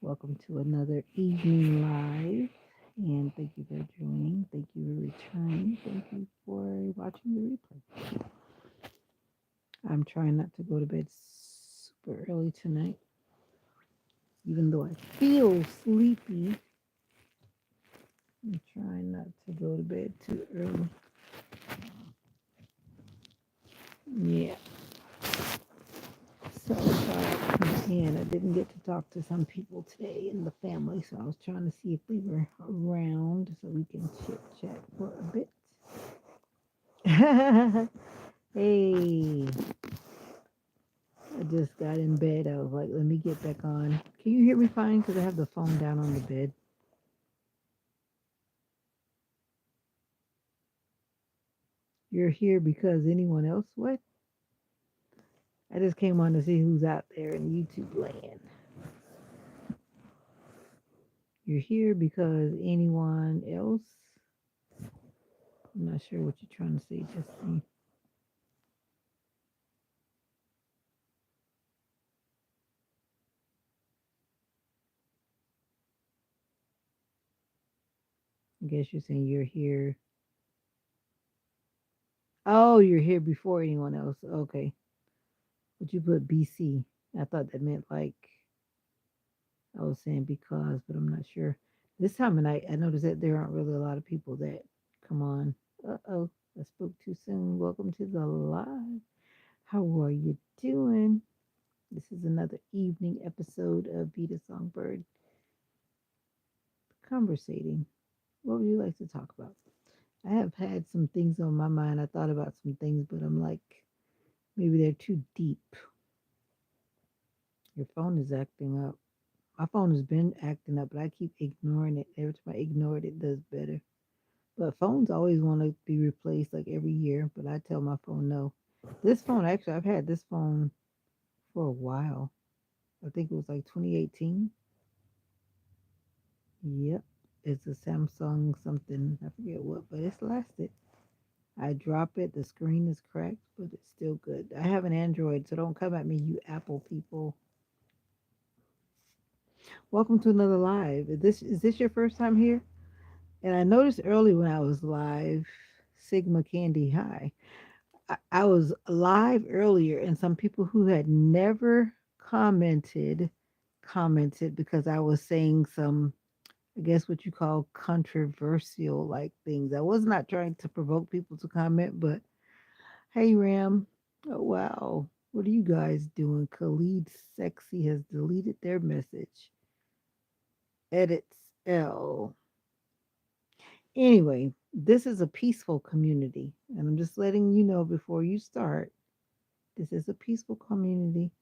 Welcome to another evening live. And thank you for joining. Thank you for returning. Thank you for watching the replay. I'm trying not to go to bed super early tonight, even though I feel sleepy. I'm trying not to go to bed too early. Yeah. So sorry I come in. I didn't get to talk to some people today in the family, so I was trying to see if they were around so we can chit chat for a bit. Hey, I just got in bed. I was like, let me get back on. Can you hear me fine? Because I have the phone down on the bed. You're here because anyone else? What? I just came on to see who's out there in YouTube land. You're here because anyone else? I'm not sure what you're trying to say, Justine. I guess you're saying you're here. Oh, you're here before anyone else. Okay. But you put BC. I thought that meant like I was saying because, but I'm not sure. This time of night, I noticed that there aren't really a lot of people that come on. Uh-oh, I spoke too soon. Welcome to the live. How are you doing? This is another evening episode of Veda-Song Bird conversating. What would you like to talk about? I have had some things on my mind. I thought about some things, but I'm like, maybe they're too deep. Your phone is acting up. My phone has been acting up, but I keep ignoring it. Every time I ignore it, it does better. But phones always want to be replaced like every year, but I tell my phone no. This phone, actually, I've had this phone for a while. I think it was like 2018. Yep. It's a Samsung something. I forget what, but it's lasted. I drop it, the screen is cracked, but it's still good. I have an Android, so don't come at me, you Apple people. Welcome to another live. Is this your first time here? And I noticed early when I was live, Sigma Candy High. I was live earlier, and some people who had never commented because I was saying some, I guess what you call controversial like things. I was not trying to provoke people to comment, but hey, Ram, oh wow, what are you guys doing? Khalid Sexy has deleted their message. Edits L. Anyway, this is a peaceful community, and I'm just letting you know before you start. This is a peaceful community.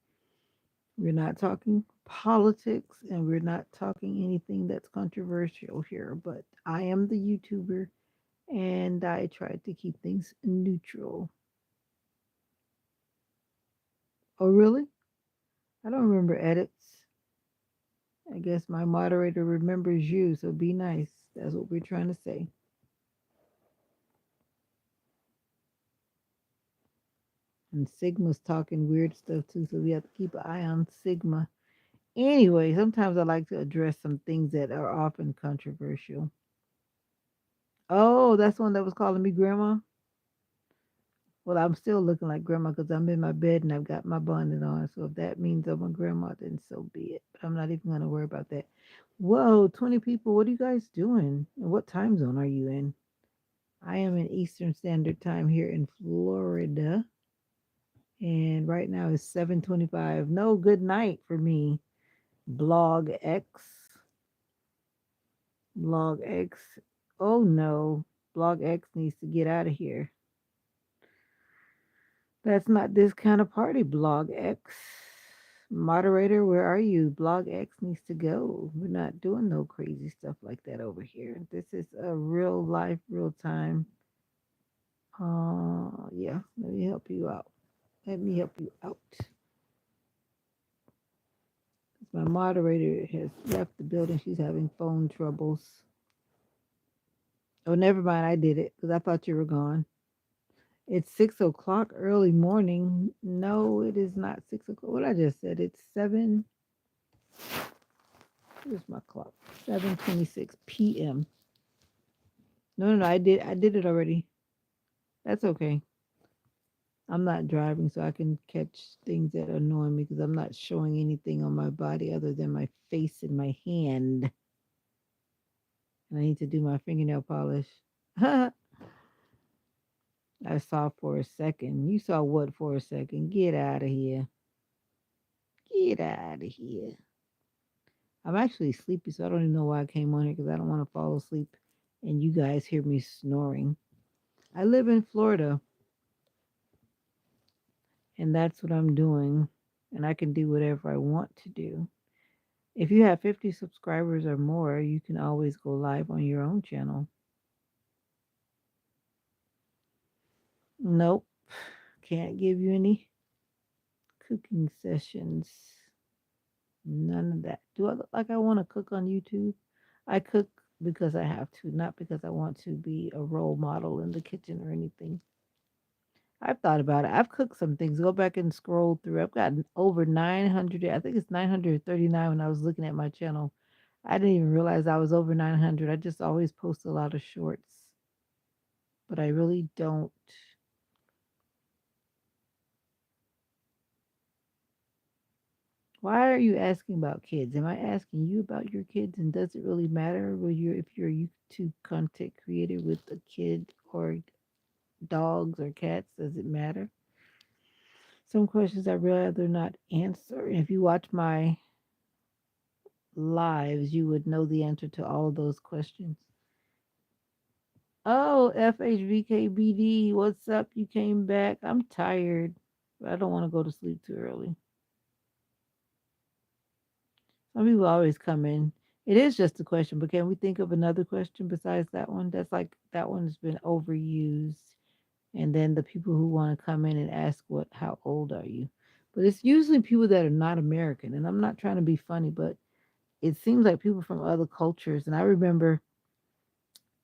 We're not talking politics and we're not talking anything that's controversial here, but I am the YouTuber and I try to keep things neutral. Oh, really? I don't remember edits. I guess my moderator remembers you, so be nice. That's what we're trying to say. And Sigma's talking weird stuff too, so we have to keep an eye on Sigma. Anyway, sometimes I like to address some things that are often controversial. Oh, that's the one that was calling me grandma. Well, I'm still looking like grandma because I'm in my bed and I've got my bonnet on. So if that means I'm a grandma, then so be it. But I'm not even going to worry about that. Whoa, 20 people. What are you guys doing? And what time zone are you in? I am in Eastern Standard Time here in Florida. And right now it's 7:25. No, good night for me. Blog X. Blog X. Oh no. Blog X needs to get out of here. That's not this kind of party, Blog X. Moderator, where are you? Blog X needs to go. We're not doing no crazy stuff like that over here. This is a real life, real time. Yeah, let me help you out. Let me help you out. My moderator has left the building. She's having phone troubles. Oh, never mind. I did it because I thought you were gone. It's 6 o'clock early morning. No, it is not 6 o'clock. What I just said, it's 7. Where's my clock? 7:26 p.m. No, no, no. I did it already. That's okay. I'm not driving, so I can catch things that annoy me because I'm not showing anything on my body other than my face and my hand. And I need to do my fingernail polish. I saw for a second. You saw what for a second? Get out of here. Get out of here. I'm actually sleepy, so I don't even know why I came on here because I don't want to fall asleep and you guys hear me snoring. I live in Florida, and that's what I'm doing. And I can do whatever I want to do. If you have 50 subscribers or more, you can always go live on your own channel. Nope, can't give you any cooking sessions. None of that. Do I look like I want to cook on YouTube? I cook because I have to, not because I want to be a role model in the kitchen or anything. I've thought about it. I've cooked some things. Go back and scroll through. I've got over 900. I think it's 939 when I was looking at my channel. I didn't even realize I was over 900. I just always post a lot of shorts, but I really don't. Why are you asking about kids? Am I asking you about your kids? And does it really matter whether you if you're a YouTube content creator with a kid or dogs or cats? Does it matter? Some questions I'd rather not answer. If you watch my lives, you would know the answer to all of those questions. Oh, FHVKBD, what's up? You came back. I'm tired, but I don't want to go to sleep too early. Some people always come in. It is just a question, but can we think of another question besides that one? That's like that one's been overused. And then the people who want to come in and ask how old are you? But it's usually people that are not American. And I'm not trying to be funny, but it seems like people from other cultures. And I remember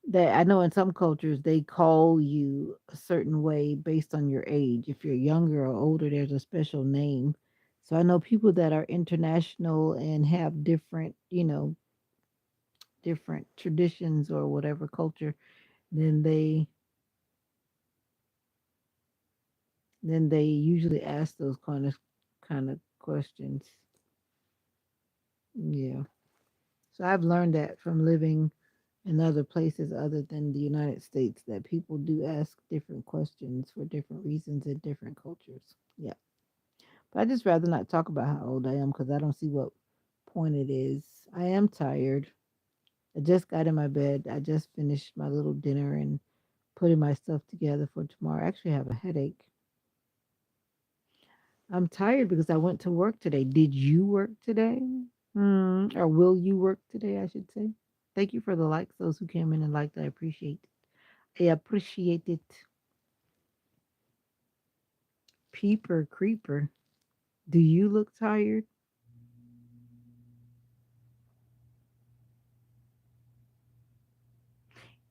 that I know in some cultures they call you a certain way based on your age. If you're younger or older, there's a special name. So I know people that are international and have different, different traditions or whatever culture, then they usually ask those kind of questions. Yeah. So I've learned that from living in other places other than the United States that people do ask different questions for different reasons in different cultures. Yeah. But I just rather not talk about how old I am because I don't see what point it is. I am tired. I just got in my bed. I just finished my little dinner and putting my stuff together for tomorrow. I actually have a headache. I'm tired because I went to work today. Did you work today? Or will you work today, I should say? Thank you for the likes, those who came in and liked. I appreciate it. I appreciate it. Peeper creeper. Do you look tired?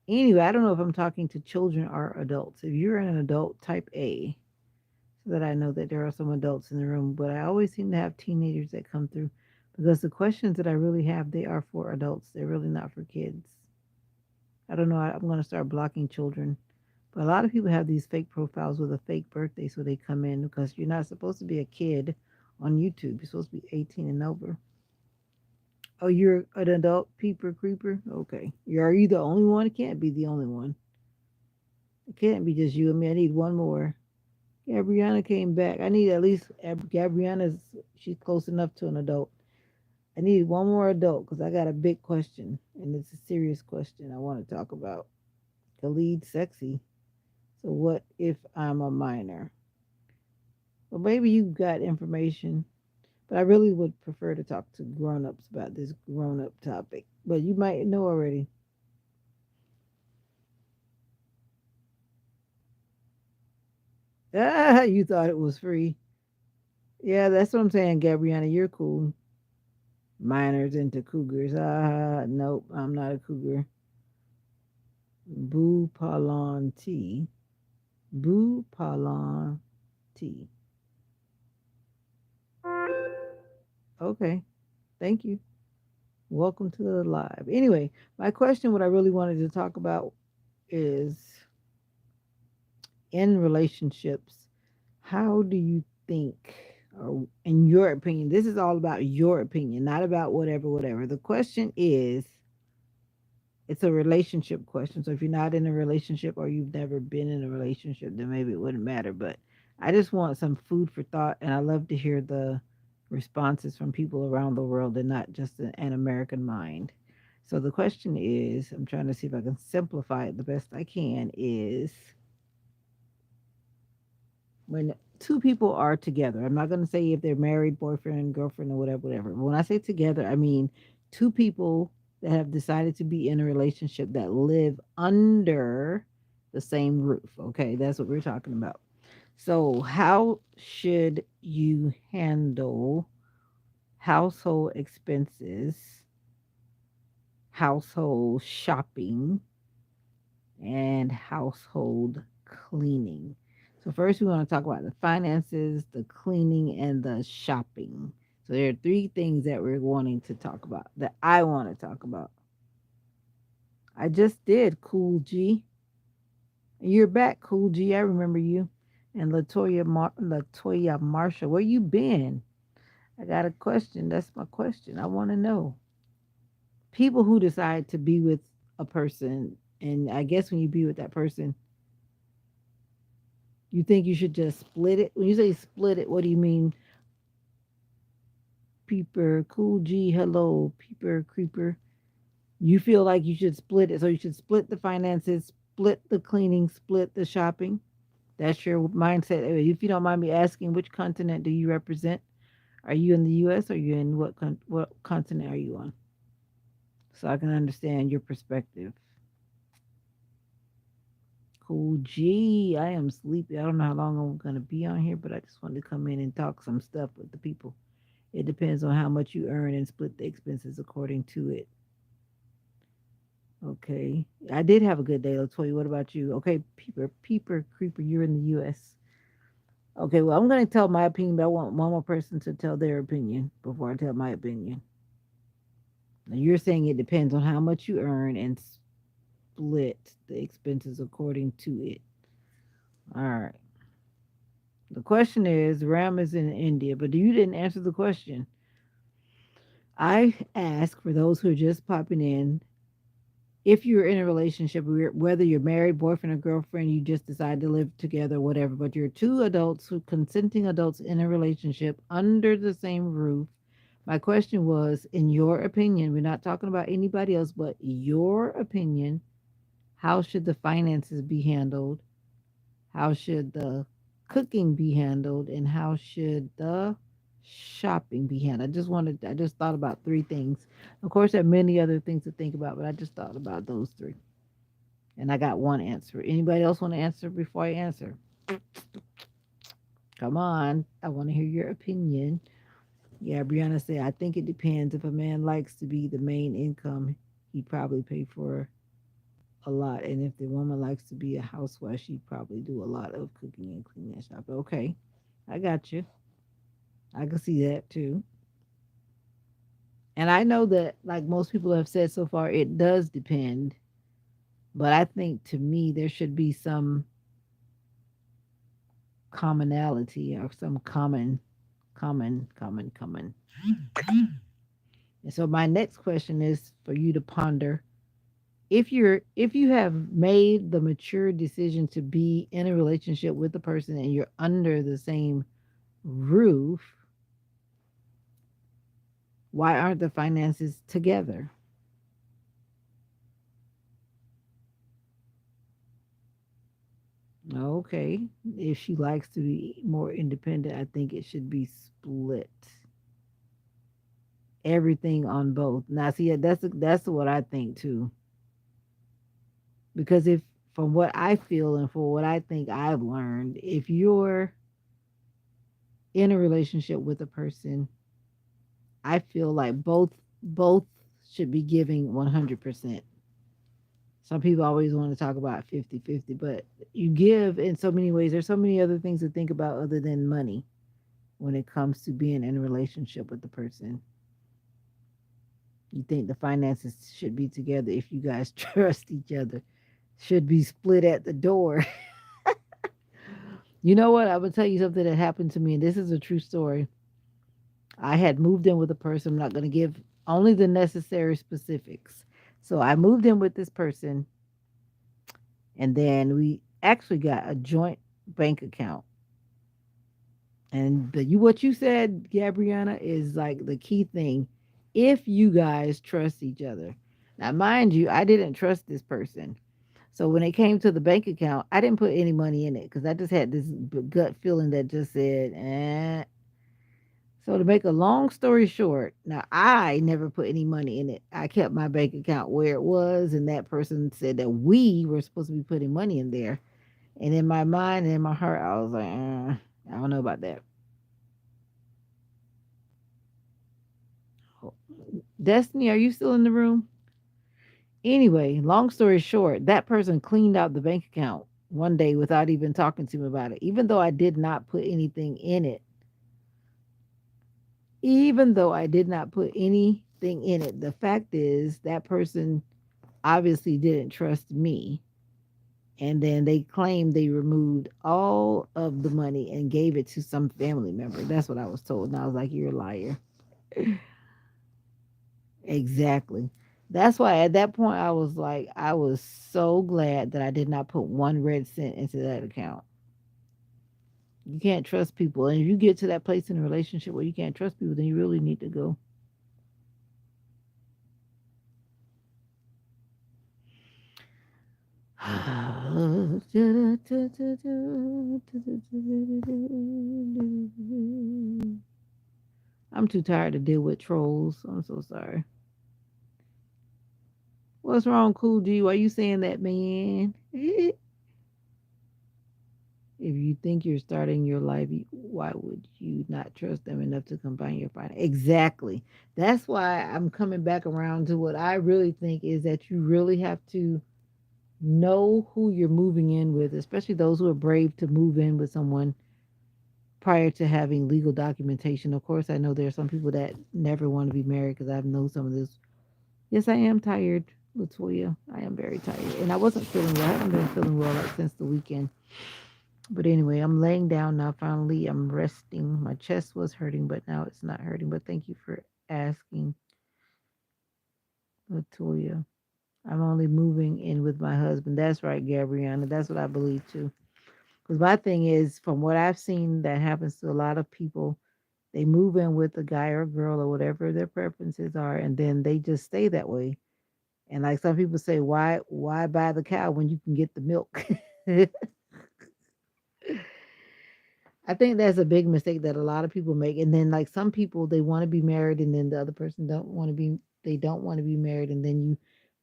Anyway, I don't know if I'm talking to children or adults. If you're an adult, type A so that I know that there are some adults in the room. But I always seem to have teenagers that come through because the questions that I really have, they are for adults. They're really not for kids. I don't know. I'm going to start blocking children. But a lot of people have these fake profiles with a fake birthday, so they come in because you're not supposed to be a kid on YouTube. You're supposed to be 18 and over. Oh, you're an adult peeper creeper? Okay. Are you the only one? It can't be the only one. It can't be just you and me. I need one more. Gabriana came back. I need at least Gabriana's. She's close enough to an adult. I need one more adult because I got a big question, and it's a serious question I want to talk about. Khalid sexy. So what if I'm a minor? Well, maybe you got information, but I really would prefer to talk to grown-ups about this grown-up topic. But you might know already. Ah, you thought it was free. Yeah, that's what I'm saying, Gabriana. You're cool. Minors into cougars. Ah, nope, I'm not a cougar. Boo Palon tea. Boo Palon tea. Okay, thank you. Welcome to the live. Anyway, my question, what I really wanted to talk about is in relationships, how do you think, or in your opinion, this is all about your opinion, not about whatever, whatever. The question is, it's a relationship question. So if you're not in a relationship or you've never been in a relationship, then maybe it wouldn't matter. But I just want some food for thought, and I love to hear the responses from people around the world and not just an American mind. So the question is, I'm trying to see if I can simplify it the best I can, is when two people are together, I'm not going to say if they're married, boyfriend, girlfriend, or whatever, whatever. But when I say together, I mean two people that have decided to be in a relationship that live under the same roof. Okay, that's what we're talking about. So, how should you handle household expenses, household shopping, and household cleaning? So, first, we want to talk about the finances, the cleaning, and the shopping. So, there are three things that we're wanting to talk about that I want to talk about. I just did, Cool G. You're back, Cool G. I remember you. And Latoya Marshall, where you been? I got a question. That's my question. I want to know. People who decide to be with a person, and I guess when you be with that person, you think you should just split it. When you say split it, what do you mean? Peeper, Cool G, hello, Peeper, Creeper. You feel like you should split it. So you should split the finances, split the cleaning, split the shopping. That's your mindset. If you don't mind me asking, which continent do you represent? Are you in the U.S. or you in what continent are you on? So I can understand your perspective. Cool G. I am sleepy. I don't know how long I'm gonna be on here, but I just wanted to come in and talk some stuff with the people. It depends on how much you earn and split the expenses according to it. Okay. I did have a good day, Latoya. What about you? Okay, Peeper, Creeper, you're in the US. Okay, well, I'm gonna tell my opinion, but I want one more person to tell their opinion before I tell my opinion. Now you're saying it depends on how much you earn and split the expenses according to it. All right. The question is, Ram is in India, but you didn't answer the question. I ask for those who are just popping in, if you're in a relationship, whether you're married, boyfriend or girlfriend, you just decide to live together, whatever, but you're two adults who consenting adults in a relationship under the same roof. My question was, in your opinion, we're not talking about anybody else, but your opinion, how should the finances be handled? How should the cooking be handled? And how should the shopping be handled? I just thought about three things. Of course, there are many other things to think about, but I just thought about those three. And I got one answer. Anybody else want to answer before I answer? Come on. I want to hear your opinion. Yeah, Brianna said, I think it depends. If a man likes to be the main income, he'd probably pay for a lot. And if the woman likes to be a housewife, she'd probably do a lot of cooking and cleaning and shopping. Okay, I got you. I can see that too. And I know that, like most people have said so far, it does depend. But I think to me, there should be some commonality or some common. And so my next question is for you to ponder. If you have made the mature decision to be in a relationship with the person and you're under the same roof, why aren't the finances together? Okay. If she likes to be more independent, I think it should be split. Everything on both. Now, see, that's what I think too. Because if, from what I feel and for what I think I've learned, if you're in a relationship with a person, I feel like both should be giving 100%. Some people always want to talk about 50-50, but you give in so many ways. There's so many other things to think about other than money when it comes to being in a relationship with the person. You think the finances should be together if you guys trust each other. Should be split at the door. You know what? I would tell you something that happened to me, and this is a true story. I had moved in with a person. I'm not going to give only the necessary specifics. So I moved in with this person, and then we actually got a joint bank account. And what you said, Gabriana, is like the key thing. If you guys trust each other. Now, mind you, I didn't trust this person. So when it came to the bank account, I didn't put any money in it because I just had this gut feeling that just said, eh. So to make a long story short, now I never put any money in it. I kept my bank account where it was, and that person said that we were supposed to be putting money in there. And in my mind and in my heart, I was like, I don't know about that. Destiny, are you still in the room? Anyway, long story short, that person cleaned out the bank account one day without even talking to me about it. Even though I did not put anything in it, even though I did not put anything in it, the fact is that person obviously didn't trust me. And then they claimed they removed all of the money and gave it to some family member. That's what I was told. And I was like, you're a liar. Exactly. That's why at that point I was like, I was so glad that I did not put one red cent into that account. You can't trust people. And if you get to that place in a relationship where you can't trust people, then you really need to go. I'm too tired to deal with trolls. I'm so sorry. What's wrong, Cool G? Why you saying that, man? If you think you're starting your life, why would you not trust them enough to combine your finance? Exactly. That's why I'm coming back around to what I really think is that you really have to know who you're moving in with, especially those who are brave to move in with someone prior to having legal documentation. Of course, I know there are some people that never want to be married because I know some of this. Yes, I am tired, Latoya. I am very tired. And I wasn't feeling well. I haven't been feeling well like since the weekend. But anyway, I'm laying down now. Finally, I'm resting. My chest was hurting, but now it's not hurting. But thank you for asking, Latoya. I'm only moving in with my husband. That's right, Gabriana. That's what I believe too. Because my thing is, from what I've seen, that happens to a lot of people. They move in with a guy or girl or whatever their preferences are, and then they just stay that way. And like some people say, why buy the cow when you can get the milk? I think that's a big mistake that a lot of people make. And then like some people they want to be married and then the other person don't want to be married and then you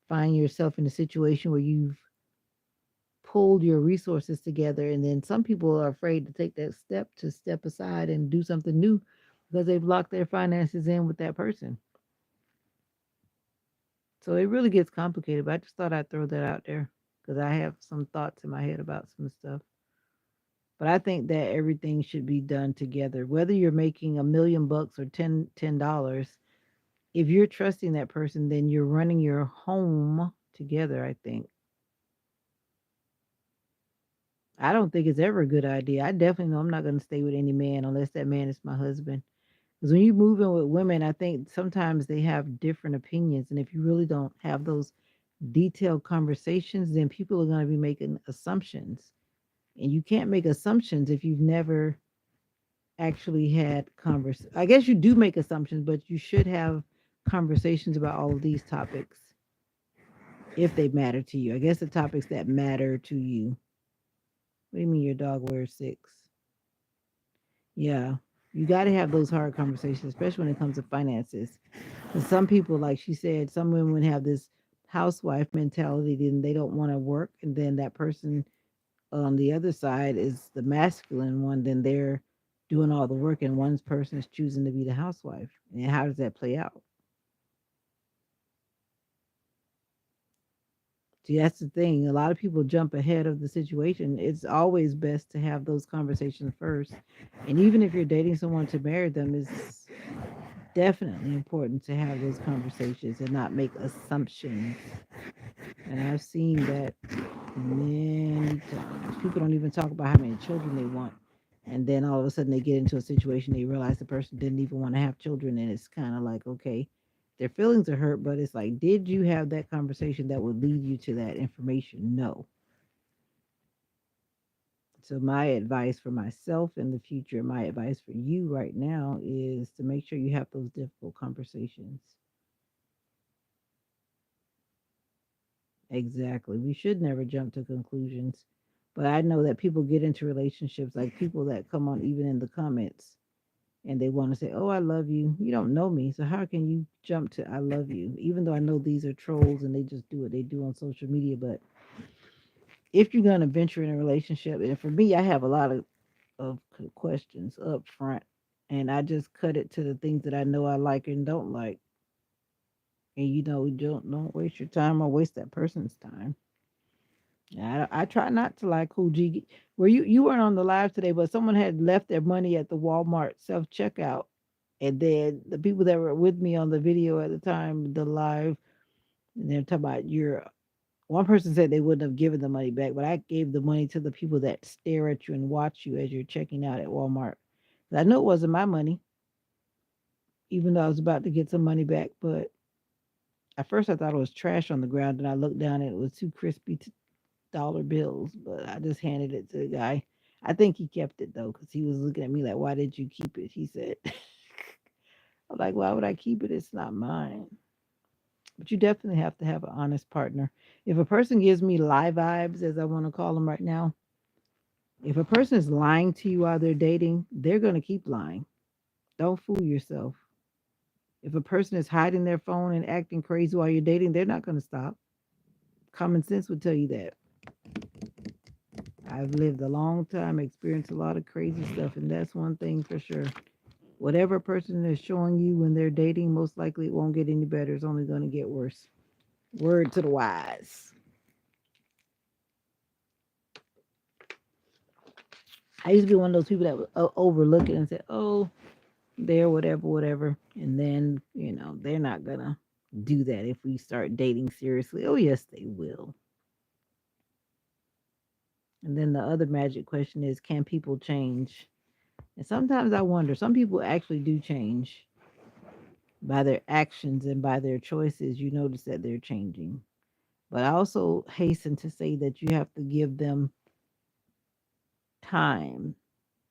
find yourself in a situation where you've pulled your resources together and then some people are afraid to take that step to step aside and do something new because they've locked their finances in with that person. So it really gets complicated, but I just thought I'd throw that out there because I have some thoughts in my head about some stuff. But I think that everything should be done together. Whether you're making $1 million or $10, if you're trusting that person, then you're running your home together, I think. I don't think it's ever a good idea. I definitely know I'm not going to stay with any man unless that man is my husband. Because when you move in with women, I think sometimes they have different opinions. And if you really don't have those detailed conversations, then people are going to be making assumptions. And you can't make assumptions if you've never actually had convers. I guess you do make assumptions, but you should have conversations about all of these topics if they matter to you. I guess the topics that matter to you. What do you mean your dog wears six? Yeah. You got to have those hard conversations, especially when it comes to finances. And some people, like she said, some women have this housewife mentality, then they don't want to work. And then that person on the other side is the masculine one, then they're doing all the work, and one person is choosing to be the housewife. And how does that play out? See, that's the thing. A lot of people jump ahead of the situation. It's always best to have those conversations first. And even if you're dating someone to marry them, is Definitely important to have those conversations and not make assumptions. And I've seen that many times. People don't even talk about how many children they want. And then all of a sudden they get into a situation, they realize the person didn't even want to have children. And it's kind of like, okay, their feelings are hurt, but it's like, did you have that conversation that would lead you to that information? No. So, my advice for myself in the future, my advice for you right now is to make sure you have those difficult conversations. Exactly. We should never jump to conclusions. But I know that people get into relationships, like people that come on even in the comments and they want to say, "Oh, I love you." You don't know me, so how can you jump to "I love you"? Even though I know these are trolls and they just do what they do on social media, but if you're gonna venture in a relationship, and for me, I have a lot of questions up front, and I just cut it to the things that I know I like and don't like. And don't waste your time or waste that person's time. I try not to like Cool G. Where you weren't on the live today, but someone had left their money at the Walmart self checkout, and then the people that were with me on the video at the time, the live, and they're talking about your. One person said they wouldn't have given the money back, but I gave the money to the people that stare at you and watch you as you're checking out at Walmart. I know it wasn't my money, even though I was about to get some money back. But at first, I thought it was trash on the ground, and I looked down and it was two crispy dollar bills, but I just handed it to the guy. I think he kept it though, because he was looking at me like, "Why did you keep it?" He said. I'm like, "Why would I keep it? It's not mine." But you definitely have to have an honest partner. If a person gives me lie vibes, as I want to call them right now, if a person is lying to you while they're dating, they're going to keep lying. Don't fool yourself. If a person is hiding their phone and acting crazy while you're dating, they're not going to stop. Common sense would tell you that. I've lived a long time, experienced a lot of crazy stuff, and that's one thing for sure. Whatever a person is showing you when they're dating, most likely it won't get any better. It's only going to get worse. Word to the wise. I used to be one of those people that would overlook it and say, "Oh, they're whatever, whatever," and then they're not gonna do that if we start dating seriously. Oh, yes, they will. And then the other magic question is, can people change? And sometimes I wonder, some people actually do change by their actions and by their choices. You notice that they're changing. But I also hasten to say that you have to give them time,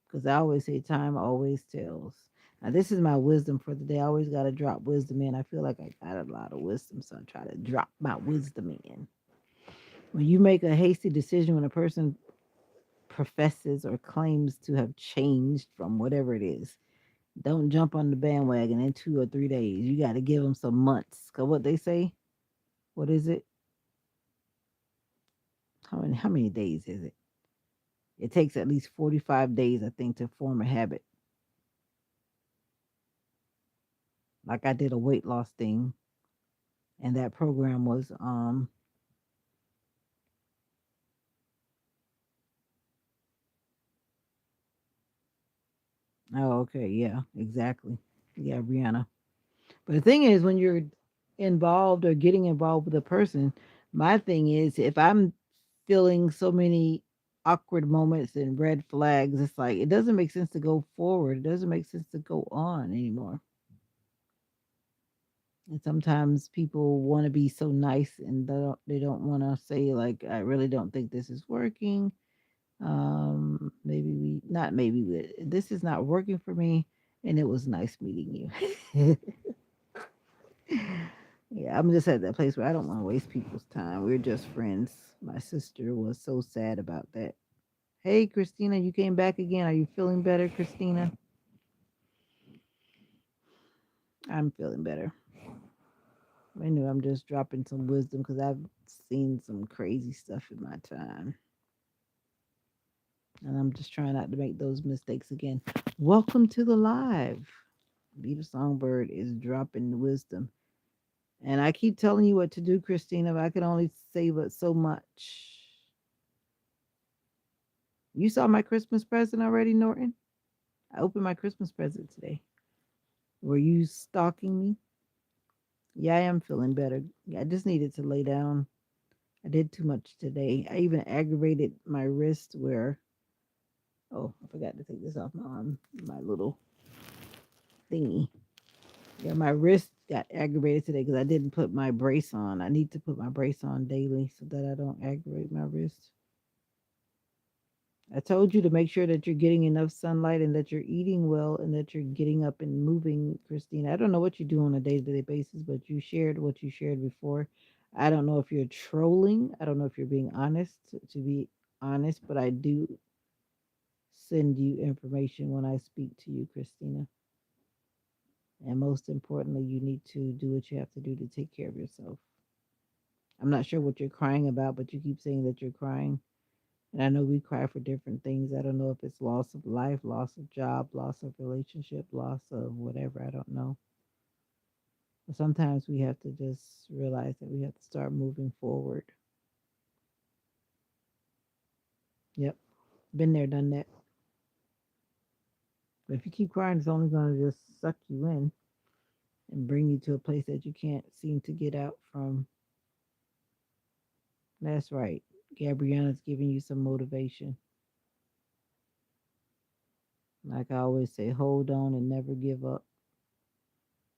because I always say time always tells. Now, this is my wisdom for the day. I always got to drop wisdom in. I feel like I got a lot of wisdom, so I try to drop my wisdom in. When you make a hasty decision, when a person professes or claims to have changed from whatever it is, don't jump on the bandwagon in 2 or 3 days. You got to give them some months. Because what they say, what is it? How many days is it? It takes at least 45 days, I think, to form a habit. Like I did a weight loss thing, and that program was oh, okay, yeah, exactly. Yeah, Brianna. But the thing is, when you're involved or getting involved with a person, my thing is, if I'm feeling so many awkward moments and red flags, it's like it doesn't make sense to go forward. It doesn't make sense to go on anymore. And sometimes people want to be so nice and they don't want to say like, "I really don't think this is working. Maybe we not maybe we, this is not working for me, and it was nice meeting you." Yeah, I'm just at that place where I don't want to waste people's time. We're just friends. My sister was so sad about that. Hey, Christina, you came back again. Are you feeling better, Christina? I'm feeling better. I knew I'm just dropping some wisdom because I've seen some crazy stuff in my time. And I'm just trying not to make those mistakes again. Welcome to the live. Veda-Song Bird is dropping the wisdom. And I keep telling you what to do, Christina, but I can only say but so much. You saw my Christmas present already, Norton? I opened my Christmas present today. Were you stalking me? Yeah, I am feeling better. I just needed to lay down. I did too much today. I even aggravated my wrist where, oh, I forgot to take this off my arm, my little thingy. Yeah, my wrist got aggravated today because I didn't put my brace on. I need to put my brace on daily so that I don't aggravate my wrist. I told you to make sure that you're getting enough sunlight and that you're eating well and that you're getting up and moving, Christine. I don't know what you do on a day to day basis, but you shared what you shared before. I don't know if you're trolling. I don't know if you're being honest, to be honest, but I do send you information when I speak to you, Christina. And most importantly, you need to do what you have to do to take care of yourself. I'm not sure what you're crying about, but you keep saying that you're crying. And I know we cry for different things. I don't know if it's loss of life, loss of job, loss of relationship, loss of whatever. I don't know. But sometimes we have to just realize that we have to start moving forward. Yep. Been there, done that. But if you keep crying, it's only going to just suck you in and bring you to a place that you can't seem to get out from. That's right. Gabriella's giving you some motivation. Like I always say, hold on and never give up.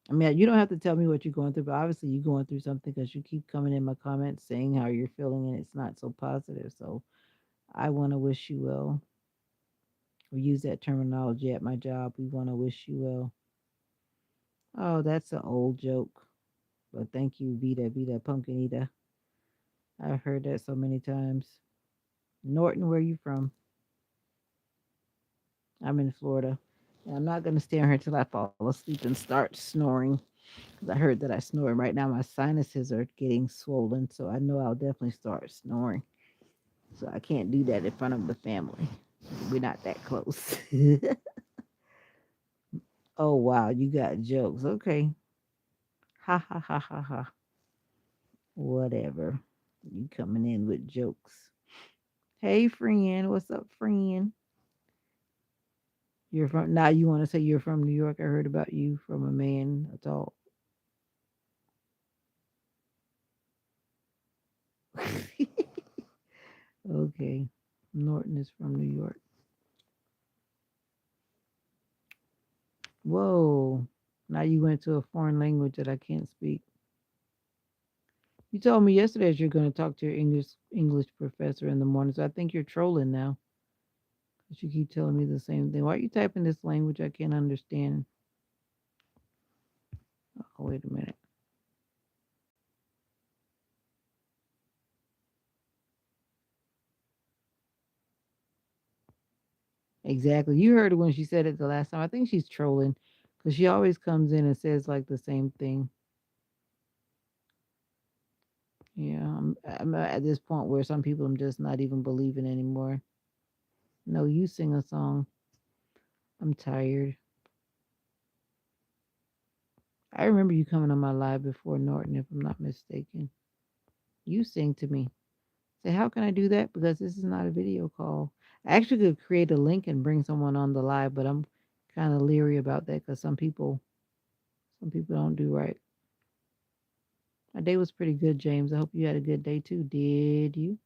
I mean, you don't have to tell me what you're going through, but obviously you're going through something because you keep coming in my comments saying how you're feeling and it's not so positive. So I want to wish you well. We use that terminology at my job. We want to wish you well. Oh, that's an old joke. But thank you, Vita Pumpkinita. I've heard that so many times. Norton, where you from? I'm in Florida. And I'm not going to stay on here till I fall asleep and start snoring. Because I heard that I snore. Right now, my sinuses are getting swollen. So I know I'll definitely start snoring. So I can't do that in front of the family. We're not that close. Oh, wow. You got jokes. Okay. Ha ha ha ha ha. Whatever. You coming in with jokes. Hey, friend. What's up, friend? You're from, now you want to say you're from New York. I heard about you from a man. That's all. Okay. Norton is from New York. Whoa. Now you went to a foreign language that I can't speak. You told me yesterday that you're going to talk to your English professor in the morning, so I think you're trolling now. But you keep telling me the same thing. Why are you typing this language I can't understand? Oh, wait a minute. Exactly. You heard it when she said it the last time. I think she's trolling because she always comes in and says like the same thing. Yeah, I'm at this point where some people I'm just not even believing anymore. No, you sing a song. I'm tired. I remember you coming on my live before, Norton, if I'm not mistaken. You sing to me. Say, how can I do that? Because this is not a video call. I actually could create a link and bring someone on the live, but I'm kind of leery about that because some people don't do right. My day was pretty good, James. I hope you had a good day too. Did you?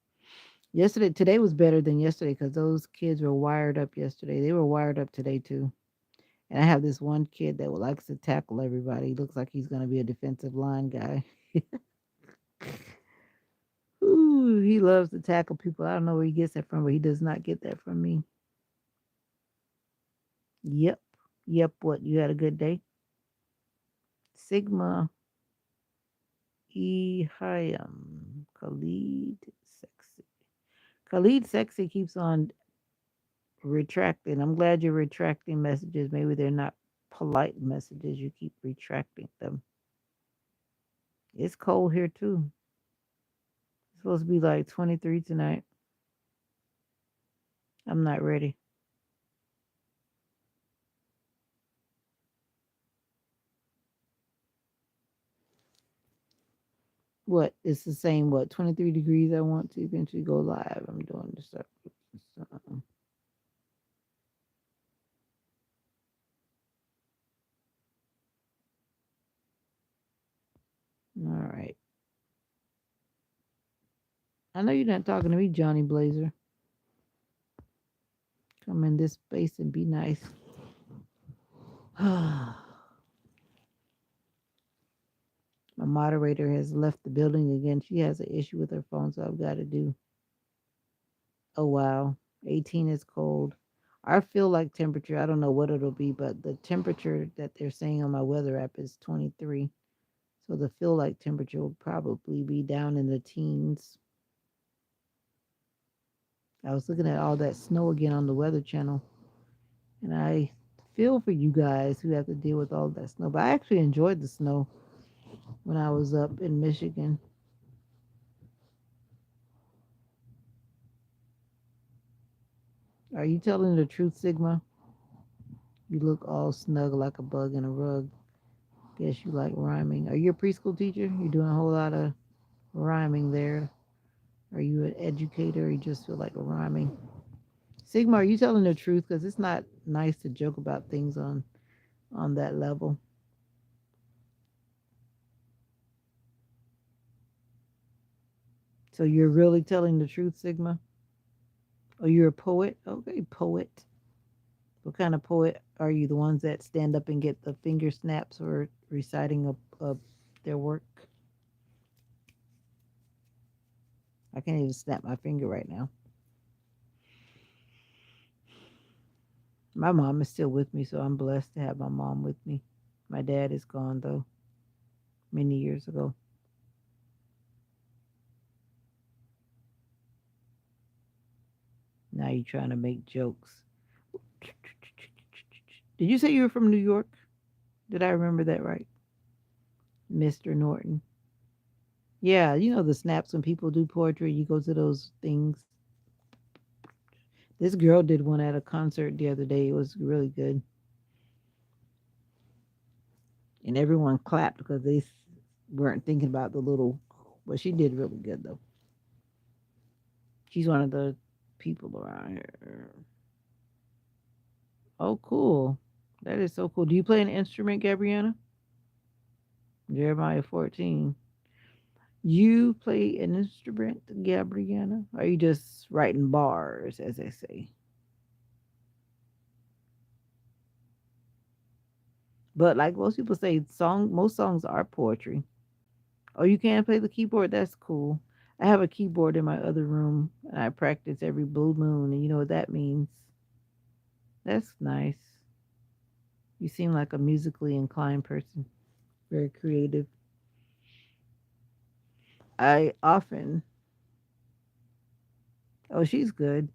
Today was better than yesterday because those kids were wired up yesterday. They were wired up today too. And I have this one kid that likes to tackle everybody. He looks like he's going to be a defensive line guy. Ooh, he loves to tackle people. I don't know where he gets that from, but he does not get that from me. Yep. Yep. What? You had a good day? Sigma E Hayam. Khalid Sexy. Khalid Sexy keeps on retracting. I'm glad you're retracting messages. Maybe they're not polite messages. You keep retracting them. It's cold here too. It's supposed to be like 23 tonight. I'm not ready. What? It's the same, what, 23 degrees I want to eventually go live. I'm doing the stuff. All right. I know you're not talking to me, Johnny Blazer. Come in this space and be nice. My moderator has left the building again. She has an issue with her phone, so I've got to do. Oh, wow. 18 is cold. I feel like temperature, I don't know what it'll be, but the temperature that they're saying on my weather app is 23. So the feel like temperature will probably be down in the teens. I was looking at all that snow again on the Weather Channel, and I feel for you guys who have to deal with all that snow. But I actually enjoyed the snow when I was up in Michigan. Are you telling the truth, Sigma? You look all snug like a bug in a rug. Guess you like rhyming. Are you a preschool teacher? You're doing a whole lot of rhyming there. Are you an educator or you just feel like a rhyming? Sigma, are you telling the truth? Because it's not nice to joke about things on that level. So you're really telling the truth, Sigma? Oh, you're a poet? Okay, poet. What kind of poet are you? The ones that stand up and get the finger snaps for reciting their work? I can't even snap my finger right now. My mom is still with me, so I'm blessed to have my mom with me. My dad is gone, though, many years ago. Now you're trying to make jokes. Did you say you were from New York? Did I remember that right? Mr. Norton. Yeah, you know the snaps when people do poetry, you go to those things. This girl did one at a concert the other day. It was really good. And everyone clapped because they weren't thinking about the little, but she did really good though. She's one of the people around here. Oh, cool. That is so cool. Do you play an instrument, Gabriana? Jeremiah 14. You play an instrument, Gabriana? Or are you just writing bars, as they say? But like most people say, most songs are poetry. Oh, you can play the keyboard? That's cool. I have a keyboard in my other room, and I practice every blue moon, and you know what that means. That's nice. You seem like a musically inclined person, very creative. I often, oh, she's good.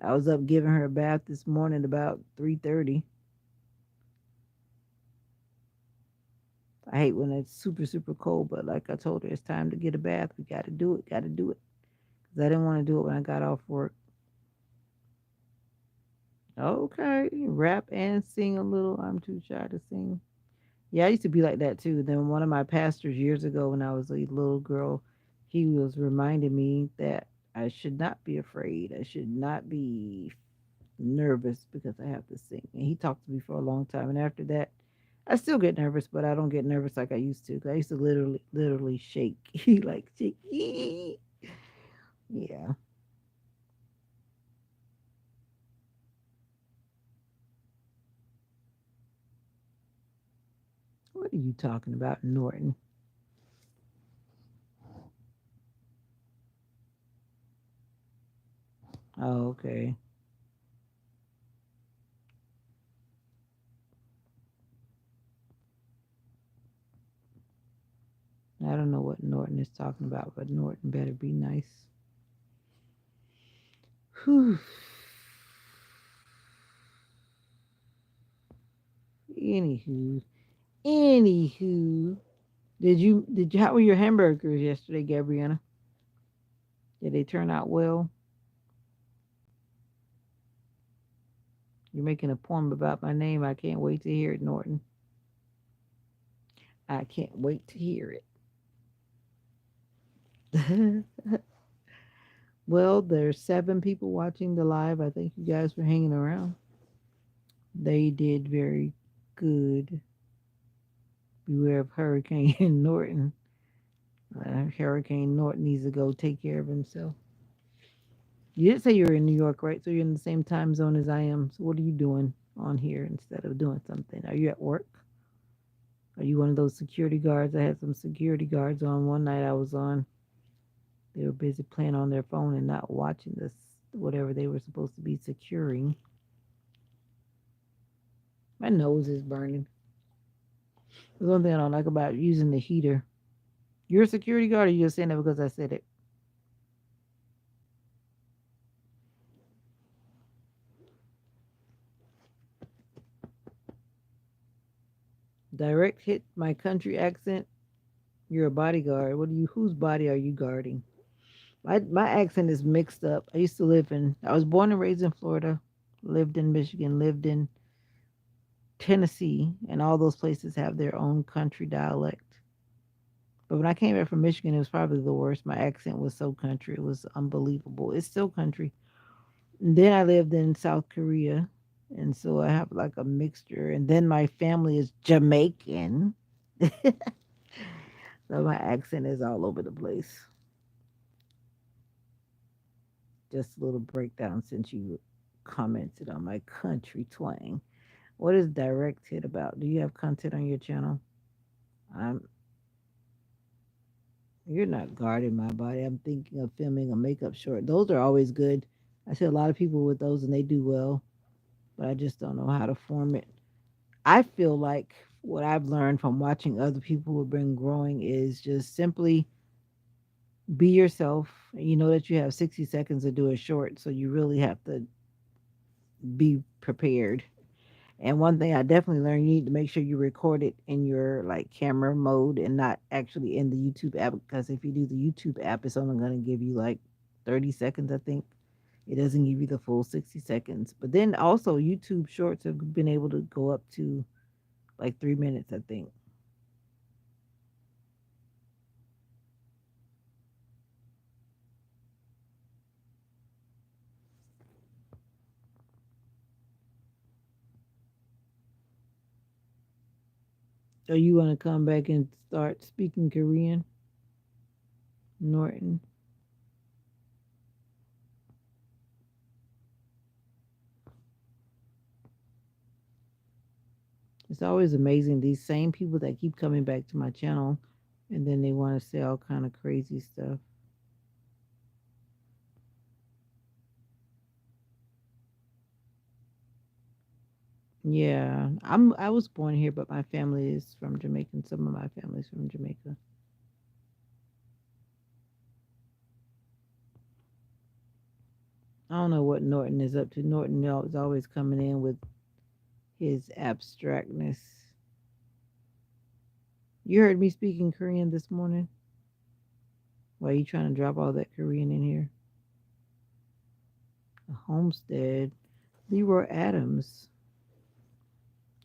I was up giving her a bath this morning about 3:30. I hate when it's super, super cold, but like I told her, it's time to get a bath. We got to do it. Got to do it. Because I didn't want to do it when I got off work. Okay, rap and sing a little. I'm too shy to sing. Yeah, I used to be like that too. Then one of my pastors years ago, when I was a little girl, he was reminding me that I should not be afraid. I should not be nervous because I have to sing. And he talked to me for a long time. And after that, I still get nervous, but I don't get nervous like I used to. 'Cause I used to literally shake, like shake. Yeah. What are you talking about, Norton? Oh, okay. I don't know what Norton is talking about, but Norton better be nice. Whew. Anywho, anywho, did you how were your hamburgers yesterday, Gabriana? Did they turn out well? You're making a poem about my name. I can't wait to hear it, Norton. I can't wait to hear it. Well, there's 7 people watching the live. I thank you guys for hanging around. They did very good. Beware of Hurricane Norton. Hurricane Norton needs to go take care of himself. You did say you were in New York, right? So you're in the same time zone as I am. So what are you doing on here instead of doing something? Are you at work? Are you one of those security guards? I had some security guards on one night I was on. They were busy playing on their phone and not watching this, whatever they were supposed to be securing. My nose is burning. There's one thing I don't like about using the heater. You're a security guard, or you just saying that because I said it? Direct hit my country accent. You're a bodyguard. What are you? Whose body are you guarding? My accent is mixed up. I used to live in. I was born and raised in Florida. Lived in Michigan. Lived in Tennessee, and all those places have their own country dialect. But when I came back from Michigan, it was probably the worst. My accent was so country. It was unbelievable. It's still country. And then I lived in South Korea, and so I have like a mixture. And then my family is Jamaican, so my accent is all over the place. Just a little breakdown since you commented on my country twang. What is direct hit about? Do you have content on your channel? I'm You're not guarding my body. I'm thinking of filming a makeup short. Those are always good. I see a lot of people with those and they do well, but I just don't know how to form it. I feel like what I've learned from watching other people who've been growing is just simply be yourself. You know that you have 60 seconds to do a short, so you really have to be prepared. And one thing I definitely learned, you need to make sure you record it in your like camera mode and not actually in the YouTube app, because if you do the YouTube app, it's only going to give you like 30 seconds, I think. It doesn't give you the full 60 seconds. But then also YouTube shorts have been able to go up to like 3 minutes, I think. So you want to come back and start speaking Korean, Norton? It's always amazing these same people that keep coming back to my channel and then they want to say all kind of crazy stuff. Yeah, I was born here, but my family is from Jamaica. And some of my family's from Jamaica. I don't know what Norton is up to. Norton is always coming in with his abstractness. You heard me speaking Korean this morning. Why are you trying to drop all that Korean in here? A homestead. Leroy Adams.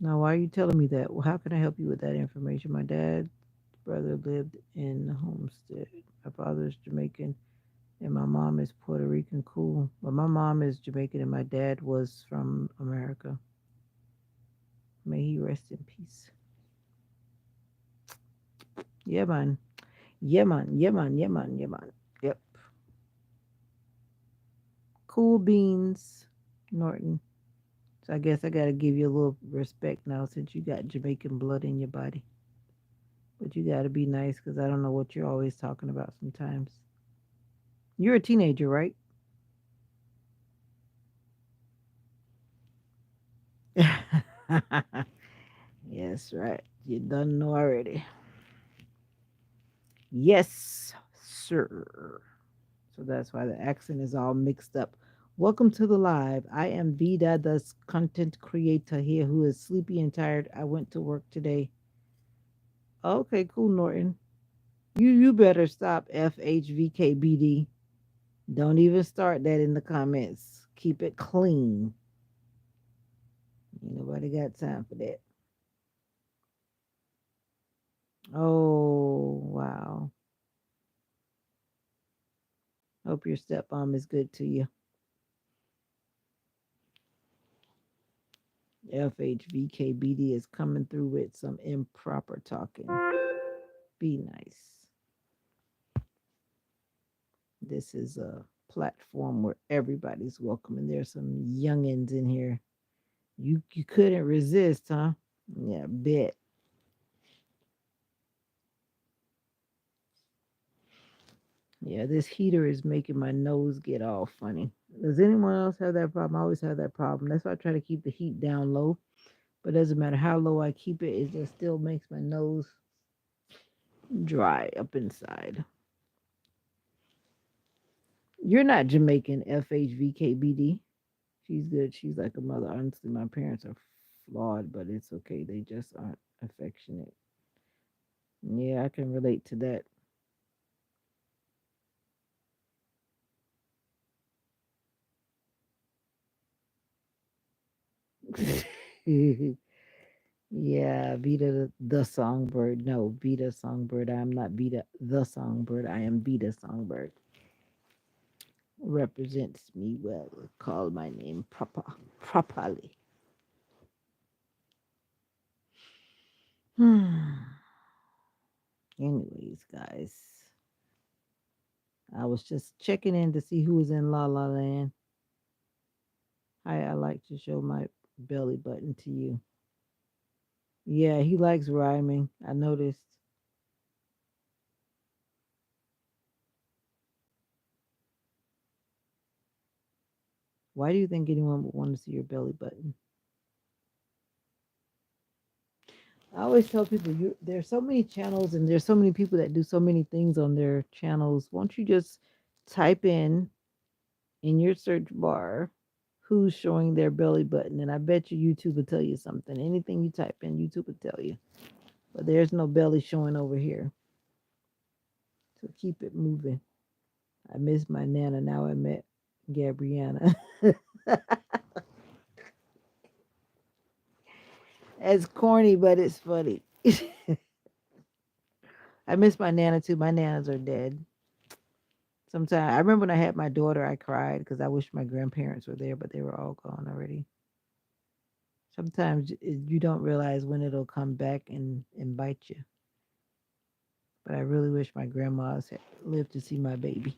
Now, why are you telling me that? Well, how can I help you with that information? My dad's brother lived in the homestead. My father's Jamaican and my mom is Puerto Rican. Cool. But my mom is Jamaican and my dad was from America. May he rest in peace. Yeah, man. Yeah, man. Yeah, man. Yeah, man. Yeah, man. Yep. Cool beans, Norton. So I guess I got to give you a little respect now since you got Jamaican blood in your body. But you got to be nice because I don't know what you're always talking about sometimes. You're a teenager, right? Yes, right. You done know already. Yes, sir. So that's why the accent is all mixed up. Welcome to the live. I am Vida, the content creator here who is sleepy and tired. I went to work today. Okay, cool, Norton. You better stop FHVKBD. Don't even start that in the comments. Keep it clean. Ain't nobody got time for that. Oh, wow. Hope your stepmom is good to you. FHVKBD is coming through with some improper talking. Be nice. This is a platform where everybody's welcome, and there's some youngins in here. You couldn't resist, huh? Yeah, bet. Yeah, this heater is making my nose get all funny. Does anyone else have that problem? I always have that problem. That's why I try to keep the heat down low. But it doesn't matter how low I keep it, it just still makes my nose dry up inside. You're not Jamaican, FHVKBD. She's good. She's like a mother. Honestly, my parents are flawed, but it's okay. They just aren't affectionate. Yeah, I can relate to that. Yeah, Vita the songbird. No, Vita songbird. I am not Vita the songbird. I am Vita songbird. Represents me well. Call my name properly. Anyways, guys, I was just checking in to see who was in La La Land. I like to show my belly button to you. Yeah, he likes rhyming. I noticed. Why do you think anyone would want to see your belly button? I always tell people there's so many channels and there's so many people that do so many things on their channels. Won't you just type in your search bar who's showing their belly button? And I bet you YouTube will tell you something. Anything you type in, YouTube will tell you. But there's no belly showing over here. So keep it moving. I miss my Nana. Now I met Gabriana. It's corny, but it's funny. I miss my Nana too. My Nanas are dead. Sometimes I remember when I had my daughter, I cried because I wish my grandparents were there, but they were all gone already. Sometimes you don't realize when it'll come back and bite you. But I really wish my grandmas had lived to see my baby.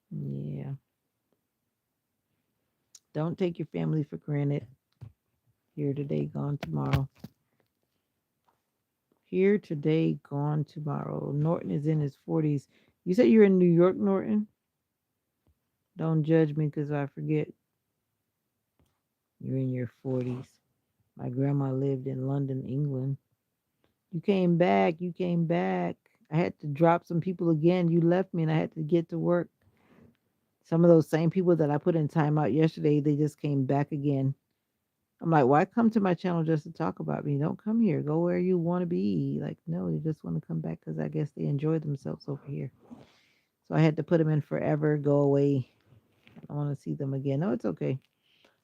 Yeah. Don't take your family for granted. Here today, gone tomorrow. Here today, gone tomorrow. Norton is in his 40s. You said you're in New York, Norton? Don't judge me because I forget you're in your 40s. My grandma lived in London, England. You came back. You came back. I had to drop some people again. You left me and I had to get to work. Some of those same people that I put in timeout yesterday, they just came back again. I'm like, why come to my channel just to talk about me? Don't come here. Go where you want to be. Like, no, they just want to come back because I guess they enjoy themselves over here. So I had to put them in forever, go away. I don't want to see them again. No, it's okay.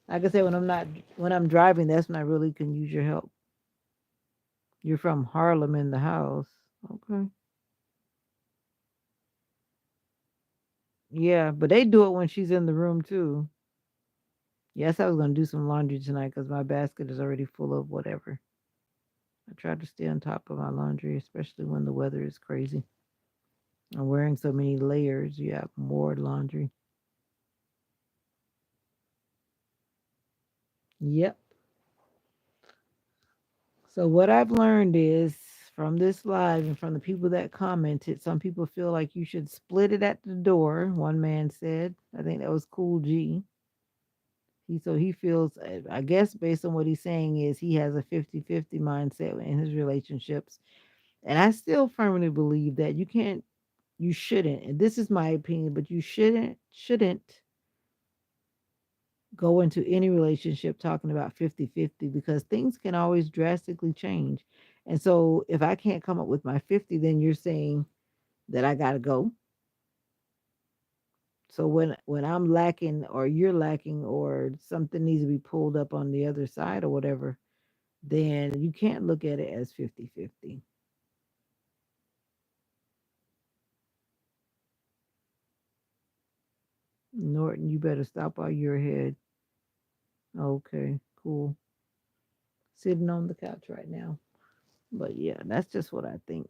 Like I said, when I'm driving, that's when I really can use your help. You're from Harlem in the house. Okay. Yeah, but they do it when she's in the room too. Yes, I was gonna do some laundry tonight because my basket is already full of whatever. I try to stay on top of my laundry, especially when the weather is crazy. I'm wearing so many layers. You have more laundry. Yep. So what I've learned is from this live and from the people that commented, some people feel like you should split it at the door. One man said, I think that was Cool G. He feels, I guess based on what he's saying is he has a 50-50 mindset in his relationships. And I still firmly believe that you shouldn't, and this is my opinion, but you shouldn't go into any relationship talking about 50-50 because things can always drastically change. And so if I can't come up with my 50, then you're saying that I got to go. So when I'm lacking or you're lacking or something needs to be pulled up on the other side or whatever, then you can't look at it as 50-50. Norton, you better stop while you're ahead. Okay, cool. Sitting on the couch right now. But yeah, that's just what I think.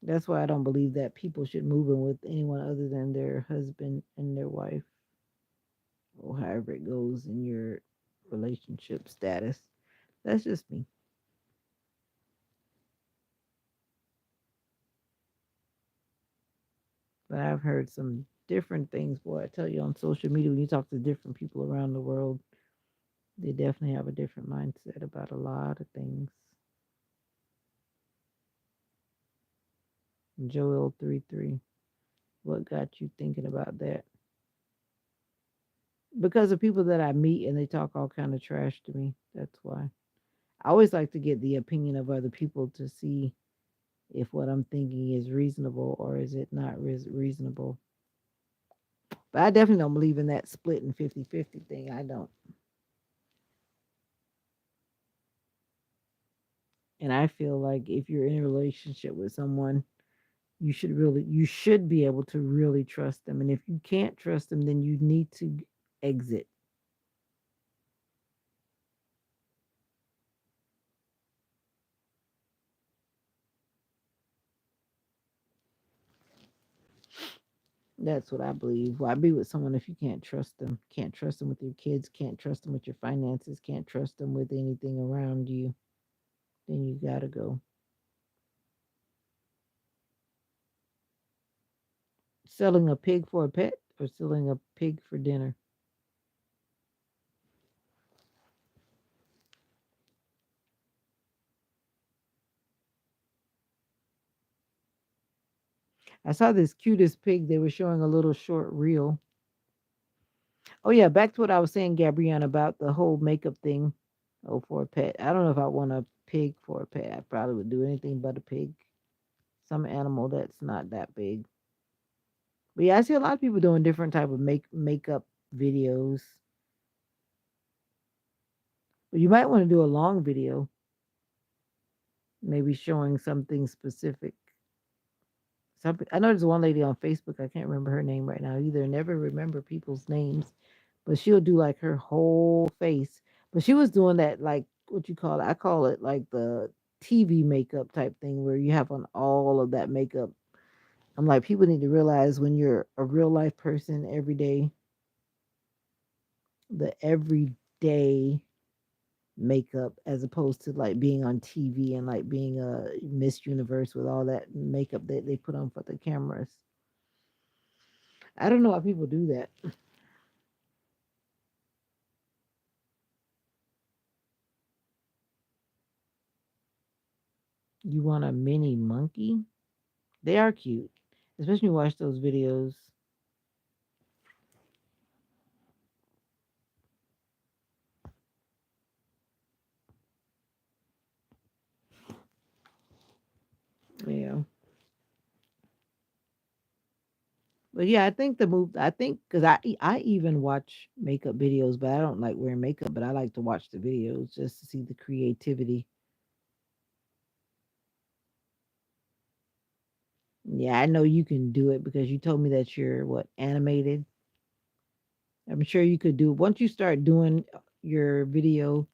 That's why I don't believe that people should move in with anyone other than their husband and their wife, or however it goes in your relationship status. That's just me. But I've heard some different things, boy. I tell you on social media, when you talk to different people around the world, they definitely have a different mindset about a lot of things. Joel 3:3. What got you thinking about that? Because of people that I meet and they talk all kind of trash to me. That's why. I always like to get the opinion of other people to see if what I'm thinking is reasonable or is it not reasonable. But I definitely don't believe in that split and 50-50 thing. I don't. And I feel like if you're in a relationship with someone, you should be able to really trust them. And if you can't trust them, then you need to exit. That's what I believe. Why be with someone if you can't trust them? Can't trust them with your kids, can't trust them with your finances, can't trust them with anything around you, then you gotta go. Selling a pig for a pet or selling a pig for dinner? I saw this cutest pig. They were showing a little short reel. Oh yeah, back to what I was saying, Gabrielle, about the whole makeup thing. Oh, for a pet. I don't know if I want a pig for a pet. I probably would do anything but a pig. Some animal that's not that big. But yeah, I see a lot of people doing different type of makeup videos. But you might want to do a long video, maybe showing something specific. Something I know there's one lady on Facebook, I can't remember her name right now either. Never remember people's names, but she'll do like her whole face. But she was doing that like what you call it? I call it like the TV makeup type thing where you have on all of that makeup. I'm like, people need to realize when you're a real life person every day, the everyday makeup as opposed to like being on TV and like being a Miss Universe with all that makeup that they put on for the cameras. I don't know why people do that. You want a mini monkey? They are cute, especially when you watch those videos. Yeah, but yeah, I think the move. I think because I even watch makeup videos, but I don't like wearing makeup. But I like to watch the videos just to see the creativity. Yeah, I know you can do it because you told me that you're what animated. I'm sure you could do once you start doing your video.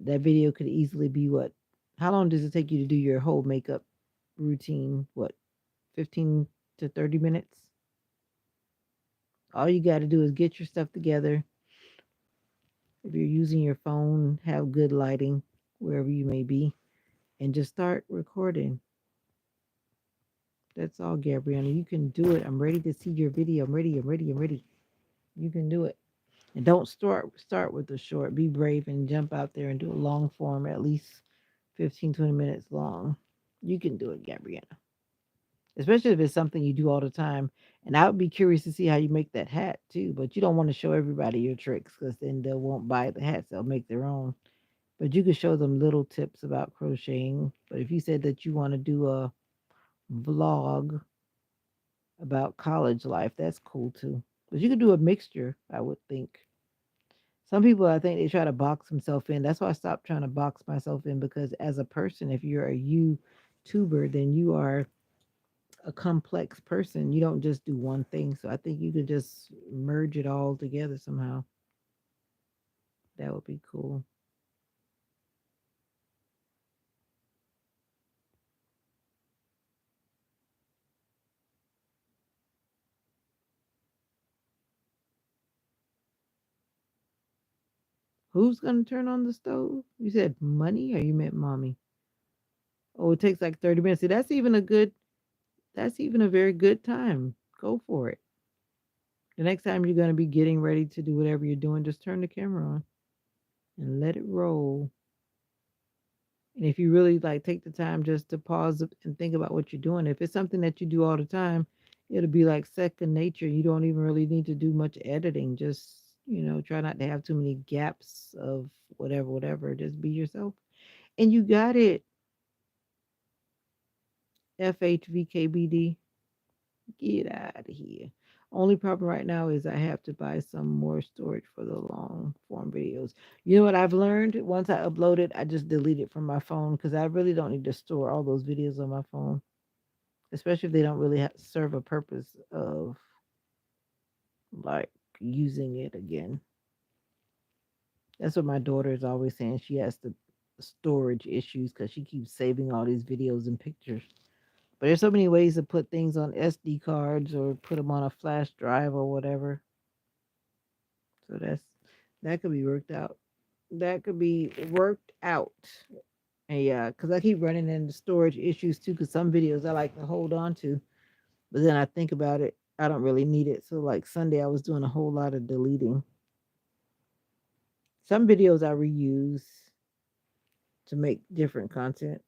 That video could easily be what? How long does it take you to do your whole makeup routine? What, 15 to 30 minutes? All you got to do is get your stuff together. If you're using your phone, have good lighting wherever you may be, and just start recording. That's all, Gabriella. You can do it. I'm ready to see your video. I'm ready. I'm ready. I'm ready. You can do it. And don't start with the short. Be brave and jump out there and do a long form, at least 15 to 20 minutes long. You can do it, Gabriella. Especially if it's something you do all the time. And I would be curious to see how you make that hat too. But you don't want to show everybody your tricks because then they won't buy the hats. They'll make their own. But you could show them little tips about crocheting. But if you said that you want to do a vlog about college life, that's cool too. But you could do a mixture, I would think. Some people, I think they try to box themselves in. That's why I stopped trying to box myself in because as a person, if you're a YouTuber, then you are a complex person. You don't just do one thing. So I think you could just merge it all together somehow. That would be cool. Who's gonna turn on the stove? You said money or you meant mommy? Oh, it takes like 30 minutes. See, that's even a very good time. Go for it. The next time you're gonna be getting ready to do whatever you're doing, just turn the camera on and let it roll. And if you really like take the time just to pause and think about what you're doing, if it's something that you do all the time, it'll be like second nature. You don't even really need to do much editing. Just, try not to have too many gaps of whatever, whatever. Just be yourself. And you got it. FHVKBD. Get out of here. Only problem right now is I have to buy some more storage for the long form videos. You know what I've learned? Once I upload it, I just delete it from my phone because I really don't need to store all those videos on my phone, especially if they don't really serve a purpose of like using it again. That's what my daughter is always saying. She has the storage issues because she keeps saving all these videos and pictures. But there's so many ways to put things on SD cards or put them on a flash drive or whatever. So that could be worked out. That could be worked out. And yeah, because I keep running into storage issues too. Because some videos I like to hold on to, but then I think about it, I don't really need it. So like Sunday, I was doing a whole lot of deleting. Some videos I reuse to make different content.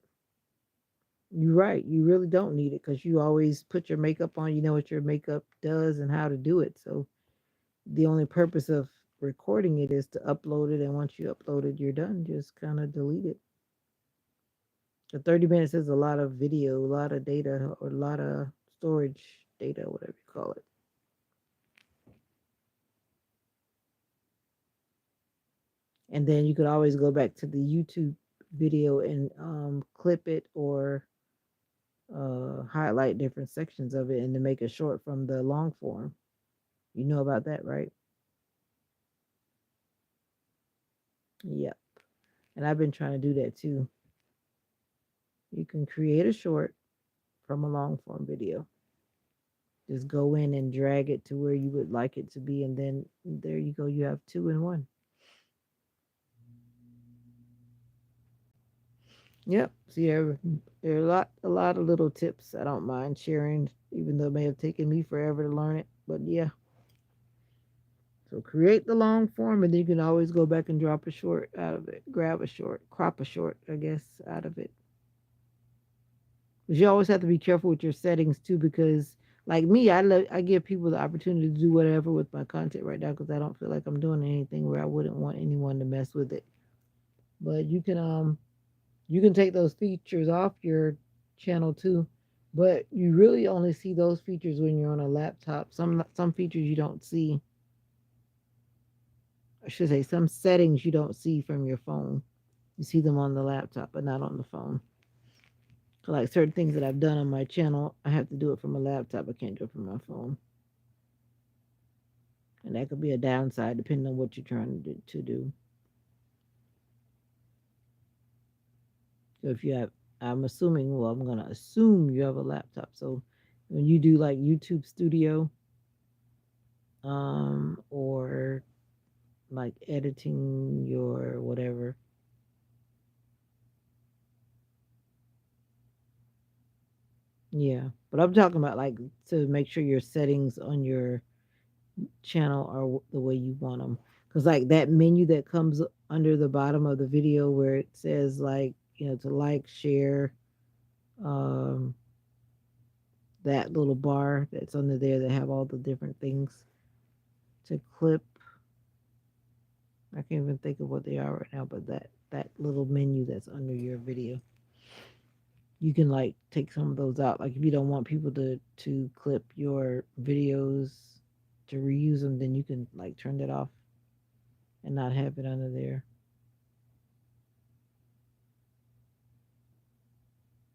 You're right. You really don't need it because you always put your makeup on. You know what your makeup does and how to do it. So the only purpose of recording it is to upload it. And once you upload it, you're done. Just kind of delete it. The 30 minutes is a lot of video, a lot of data, or a lot of storage data, whatever you call it. And then you could always go back to the YouTube video and clip it or highlight different sections of it and to make it short from the long form. You know about that, right? Yep. And I've been trying to do that too. You can create a short from a long form video. Just go in and drag it to where you would like it to be, and then there you go. You have two in one. Yep. So yeah, there are a lot of little tips I don't mind sharing, even though it may have taken me forever to learn it. But yeah. So create the long form, and then you can always go back and drop a short out of it, grab a short, crop a short, I guess, out of it. But you always have to be careful with your settings too, because like me, I give people the opportunity to do whatever with my content right now because I don't feel like I'm doing anything where I wouldn't want anyone to mess with it. But you can take those features off your channel too, but you really only see those features when you're on a laptop. Some features you don't see. I should say some settings you don't see from your phone. You see them on the laptop, but not on the phone. So like certain things that I've done on my channel, I have to do it from a laptop. I can't do it from my phone, and that could be a downside depending on what you're trying to do. So if you have, I'm assuming, well, I'm gonna assume you have a laptop. So when you do like YouTube Studio, or like editing your whatever. Yeah, but I'm talking about like to make sure your settings on your channel are the way you want them. Because like that menu that comes under the bottom of the video where it says like to like, share, um, that little bar that's under there that have all the different things to clip. I can't even think of what they are right now, but that little menu that's under your video, you can like take some of those out. Like if you don't want people to clip your videos to reuse them, then you can like turn that off and not have it under there.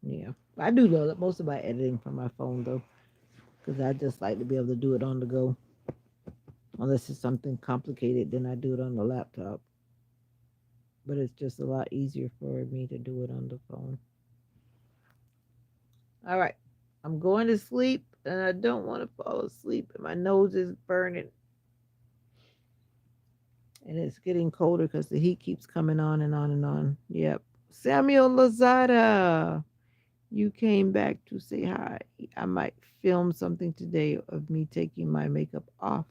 Yeah, I do most of my editing from my phone though, because I just like to be able to do it on the go. Unless it's something complicated, then I do it on the laptop. But it's just a lot easier for me to do it on the phone. All right. I'm going to sleep and I don't want to fall asleep. And my nose is burning and it's getting colder because the heat keeps coming on and on and on. Yep. Samuel Lazada, you came back to say hi. I might film something today of me taking my makeup off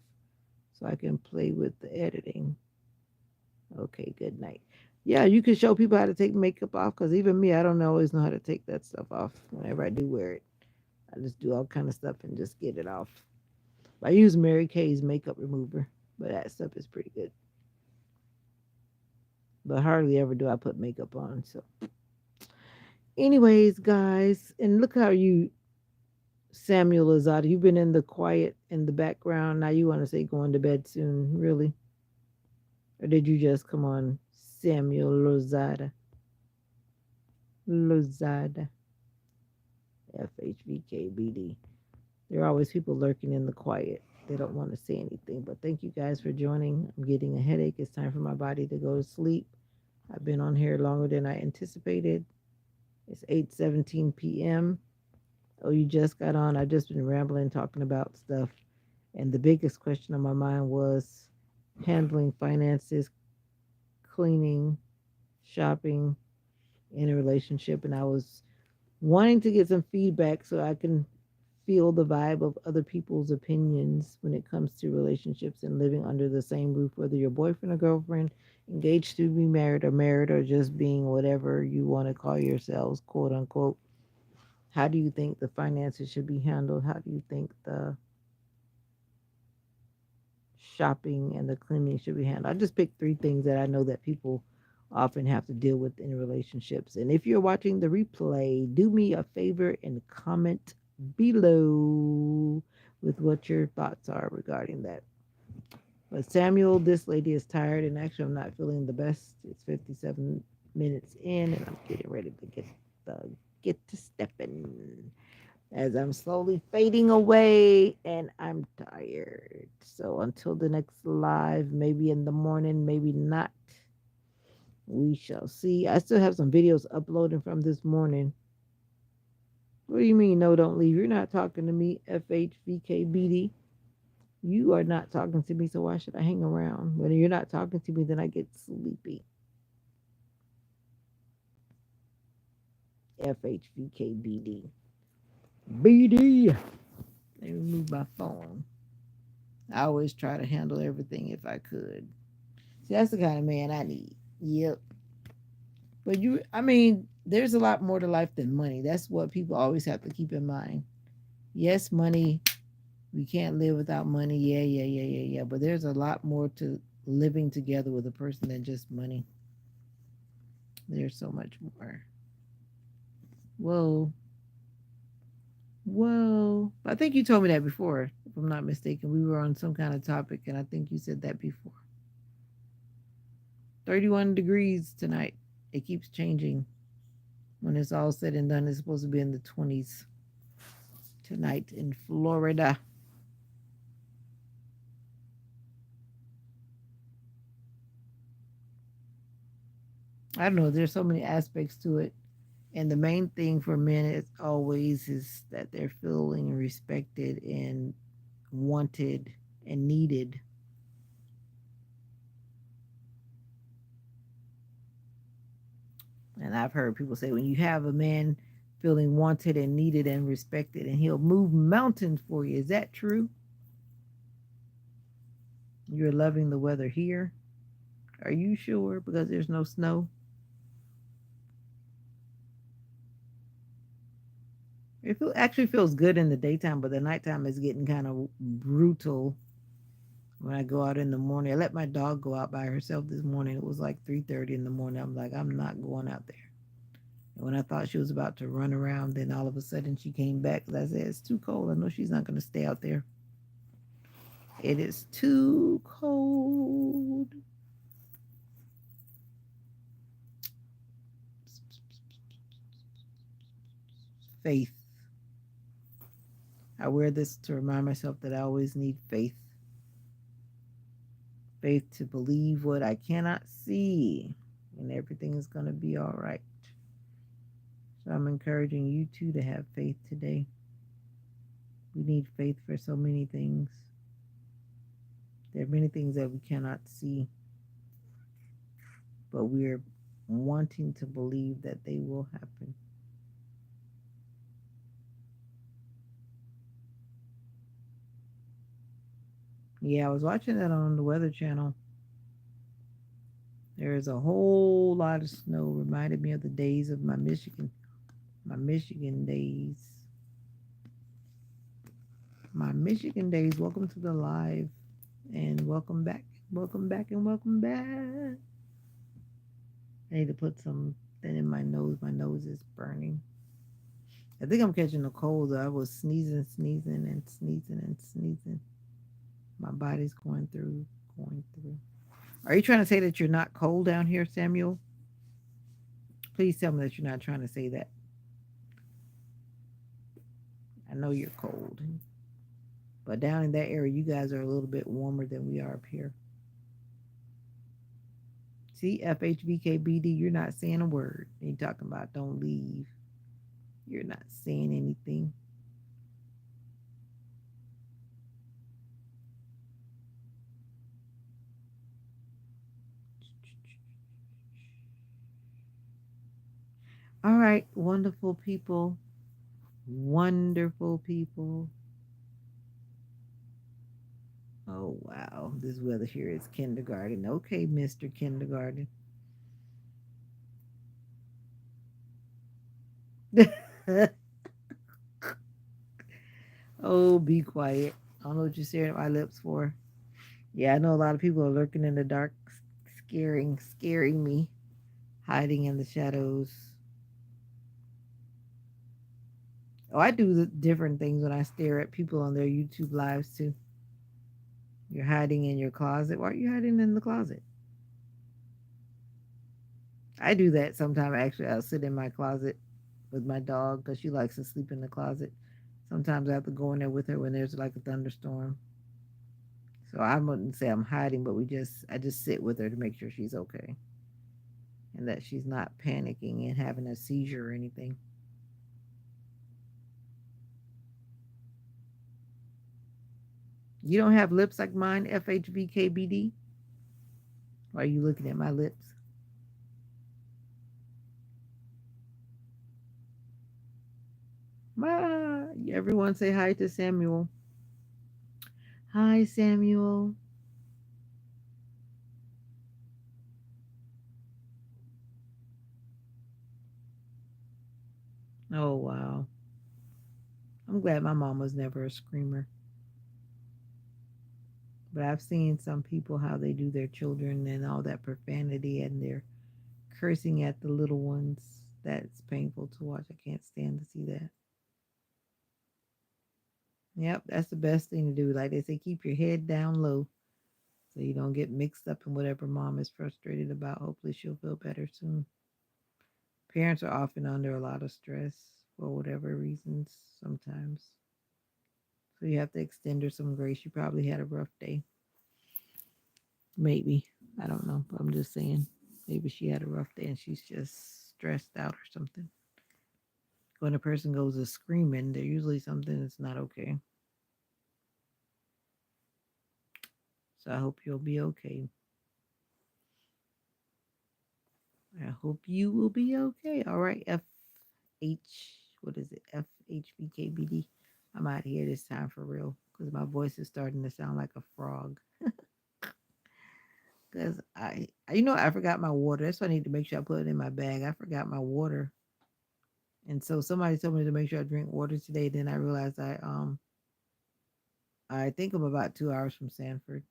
so I can play with the editing. Okay, good night. Yeah, you can show people how to take makeup off because even me, I don't always know how to take that stuff off whenever I do wear it. I just do all kind of stuff and just get it off. I use Mary Kay's makeup remover, but that stuff is pretty good. But hardly ever do I put makeup on. So, anyways, guys, and look how you, Samuel Lozada, you've been in the quiet in the background. Now you want to say going to bed soon, really? Or did you just come on, Samuel Lozada? Lozada, FHVKBD. There are always people lurking in the quiet. They don't want to say anything. But thank you guys for joining. I'm getting a headache. It's time for my body to go to sleep. I've been on here longer than I anticipated. It's 8:17 p.m. Oh, you just got on. I've just been rambling, talking about stuff. And the biggest question on my mind was handling finances, cleaning, shopping in a relationship. And I was wanting to get some feedback so I can feel the vibe of other people's opinions when it comes to relationships and living under the same roof, whether you're boyfriend or girlfriend, engaged to be married, or just being whatever you want to call yourselves, quote unquote. How do you think the finances should be handled? How do you think the shopping and the cleaning should be handled? I just picked three things that I know that people often have to deal with in relationships. And if you're watching the replay, do me a favor and comment below with what your thoughts are regarding that. But Samuel, this lady is tired, and actually, I'm not feeling the best. It's 57 minutes in, and I'm getting ready to get to stepping as I'm slowly fading away, and I'm tired. So until the next live, maybe in the morning, maybe not. We shall see. I still have some videos uploading from this morning. What do you mean, no, don't leave? You're not talking to me, FHVKBD. You are not talking to me, so why should I hang around? When you're not talking to me, then I get sleepy. FHVKBD. BD. Let me move my phone. I always try to handle everything if I could. See, that's the kind of man I need. Yep. But I mean, there's a lot more to life than money. That's what people always have to keep in mind. Yes, money, we can't live without money. Yeah, yeah, yeah, yeah, yeah. But there's a lot more to living together with a person than just money. There's so much more. Whoa. Whoa. I think you told me that before, if I'm not mistaken. We were on some kind of topic, and I think you said that before. 31 degrees tonight. It keeps changing. When it's all said and done, it's supposed to be in the 20s tonight in Florida. I don't know. There's so many aspects to it. And the main thing for men is always is that they're feeling respected and wanted and needed. And I've heard people say when you have a man feeling wanted and needed and respected, and he'll move mountains for you. Is that true? You're loving the weather here. Are you sure? Because there's no snow. Actually feels good in the daytime, but the nighttime is getting kind of brutal when I go out in the morning. I let my dog go out by herself this morning. It was like 3:30 in the morning. I'm like, I'm not going out there. And when I thought she was about to run around, then all of a sudden she came back because I said, it's too cold. I know she's not going to stay out there. It is too cold. Faith. I wear this to remind myself that I always need faith. Faith to believe what I cannot see, and everything is going to be all right. So I'm encouraging you too to have faith today. We need faith for so many things. There are many things that we cannot see, but we're wanting to believe that they will happen. Yeah, I was watching that on the Weather Channel. There is a whole lot of snow. Reminded me of the days of my Michigan days. My Michigan days. Welcome to the live and welcome back. Welcome back and welcome back. I need to put something in my nose. My nose is burning. I think I'm catching a cold. I was sneezing, sneezing, and sneezing and sneezing. My body's going through, going through. Are you trying to say that you're not cold down here, Samuel? Please tell me that you're not trying to say that. I know you're cold. But down in that area, you guys are a little bit warmer than we are up here. See, FHVKBD, you're not saying a word. You talking about don't leave. You're not saying anything. All right, wonderful people. Wonderful people. Oh, wow. This weather here is kindergarten. Okay, Mr. Kindergarten. Oh, be quiet. I don't know what you're staring at my lips for. Yeah, I know a lot of people are lurking in the dark, scaring me, hiding in the shadows. Oh, I do the different things when I stare at people on their YouTube lives too. You're hiding in your closet. Why are you hiding in the closet? I do that sometimes. Actually, I'll sit in my closet with my dog because she likes to sleep in the closet. Sometimes I have to go in there with her when there's like a thunderstorm. So I wouldn't say I'm hiding, but I just sit with her to make sure she's okay and that she's not panicking and having a seizure or anything. You don't have lips like mine, FHVKBD? Why are you looking at my lips? Everyone say hi to Samuel. Hi, Samuel. Oh, wow. I'm glad my mom was never a screamer. But I've seen some people how they do their children and all that profanity and they're cursing at the little ones. That's painful to watch. I can't stand to see that. Yep, that's the best thing to do. Like they say, keep your head down low so you don't get mixed up in whatever mom is frustrated about. Hopefully, she'll feel better soon. Parents are often under a lot of stress for whatever reasons sometimes. So you have to extend her some grace. She probably had a rough day. Maybe. I don't know. But I'm just saying. Maybe she had a rough day and she's just stressed out or something. When a person goes to screaming, they're usually something that's not okay. So I hope you'll be okay. I hope you will be okay. All right, what is it? FHBKBD. I'm out of here this time for real because my voice is starting to sound like a frog. Because I forgot my water. That's why I need to make sure I put it in my bag. I forgot my water. And so somebody told me to make sure I drink water today. Then I realized I think I'm about 2 hours from Sanford.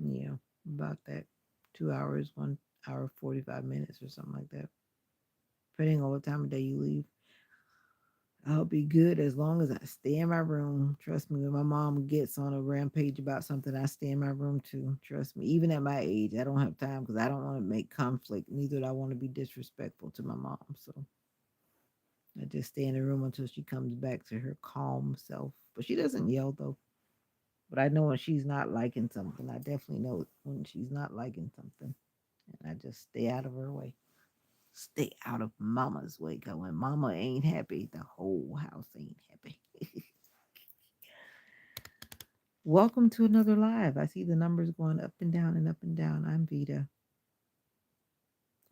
Yeah, about that. 2 hours, 1 hour, 45 minutes or something like that. Depending on what time of day you leave. I'll be good as long as I stay in my room. Trust me, when my mom gets on a rampage about something, I stay in my room too. Trust me, even at my age, I don't have time because I don't want to make conflict. Neither do I want to be disrespectful to my mom. So I just stay in the room until she comes back to her calm self. But she doesn't yell though. But I know when she's not liking something. I definitely know when she's not liking something. And I just stay out of her way. Stay out of mama's way. Cause when mama ain't happy, the whole house ain't happy. Welcome to another live. I see the numbers going up and down and up and down. I'm Vita,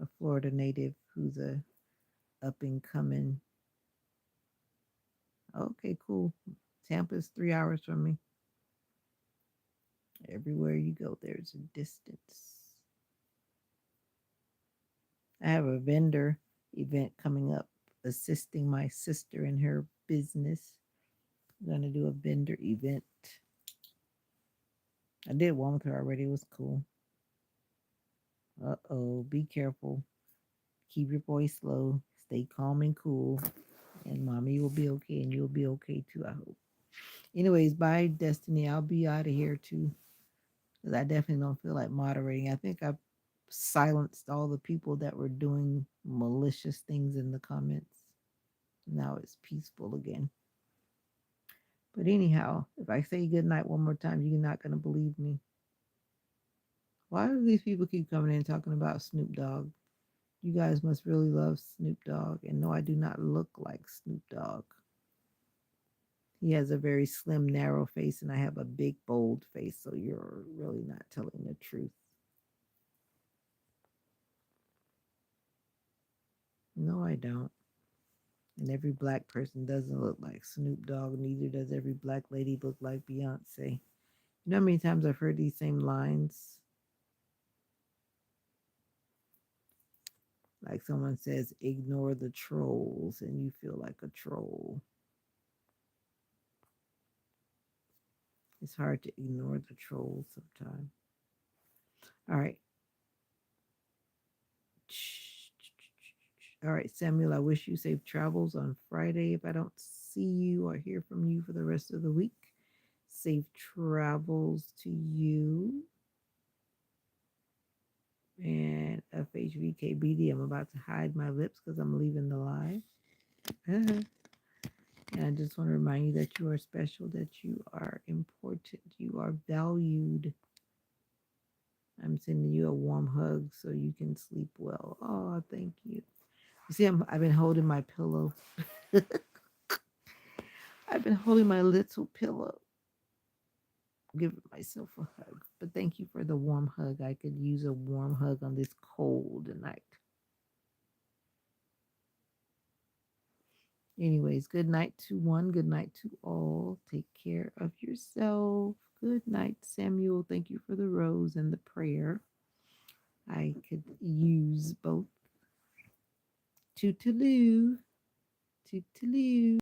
a Florida native who's a up and coming. Okay, cool. Tampa's 3 hours from me. Everywhere you go, there's a distance. I have a vendor event coming up, assisting my sister in her business. I'm going to do a vendor event. I did one with her already. It was cool. Uh-oh, be careful. Keep your voice low. Stay calm and cool. And mommy will be okay, and you'll be okay too, I hope. Anyways, bye, Destiny. I'll be out of here too. Because I definitely don't feel like moderating. I think I silenced all the people that were doing malicious things in the comments. Now it's peaceful again. But anyhow, if I say good night one more time, you're not going to believe me. Why do these people keep coming in talking about Snoop Dogg? You guys must really love Snoop Dogg. And no, I do not look like Snoop Dogg. He has a very slim, narrow face, and I have a big, bold face. So you're really not telling the truth. No, I don't. And every black person doesn't look like Snoop Dogg. Neither does every black lady look like Beyonce. You know how many times I've heard these same lines? Like someone says, ignore the trolls, and you feel like a troll. It's hard to ignore the trolls sometimes. All right. All right, Samuel, I wish you safe travels on Friday. If I don't see you or hear from you for the rest of the week, safe travels to you. And FHVKBD, I'm about to hide my lips because I'm leaving the live. And I just want to remind you that you are special, that you are important, you are valued. I'm sending you a warm hug so you can sleep well. Oh, thank you. You see, I've been holding my pillow. I've been holding my little pillow, giving myself a hug. But thank you for the warm hug. I could use a warm hug on this cold night. Anyways, good night to one. Good night to all. Take care of yourself. Good night, Samuel. Thank you for the rose and the prayer. I could use both. Toodaloo. Toodaloo.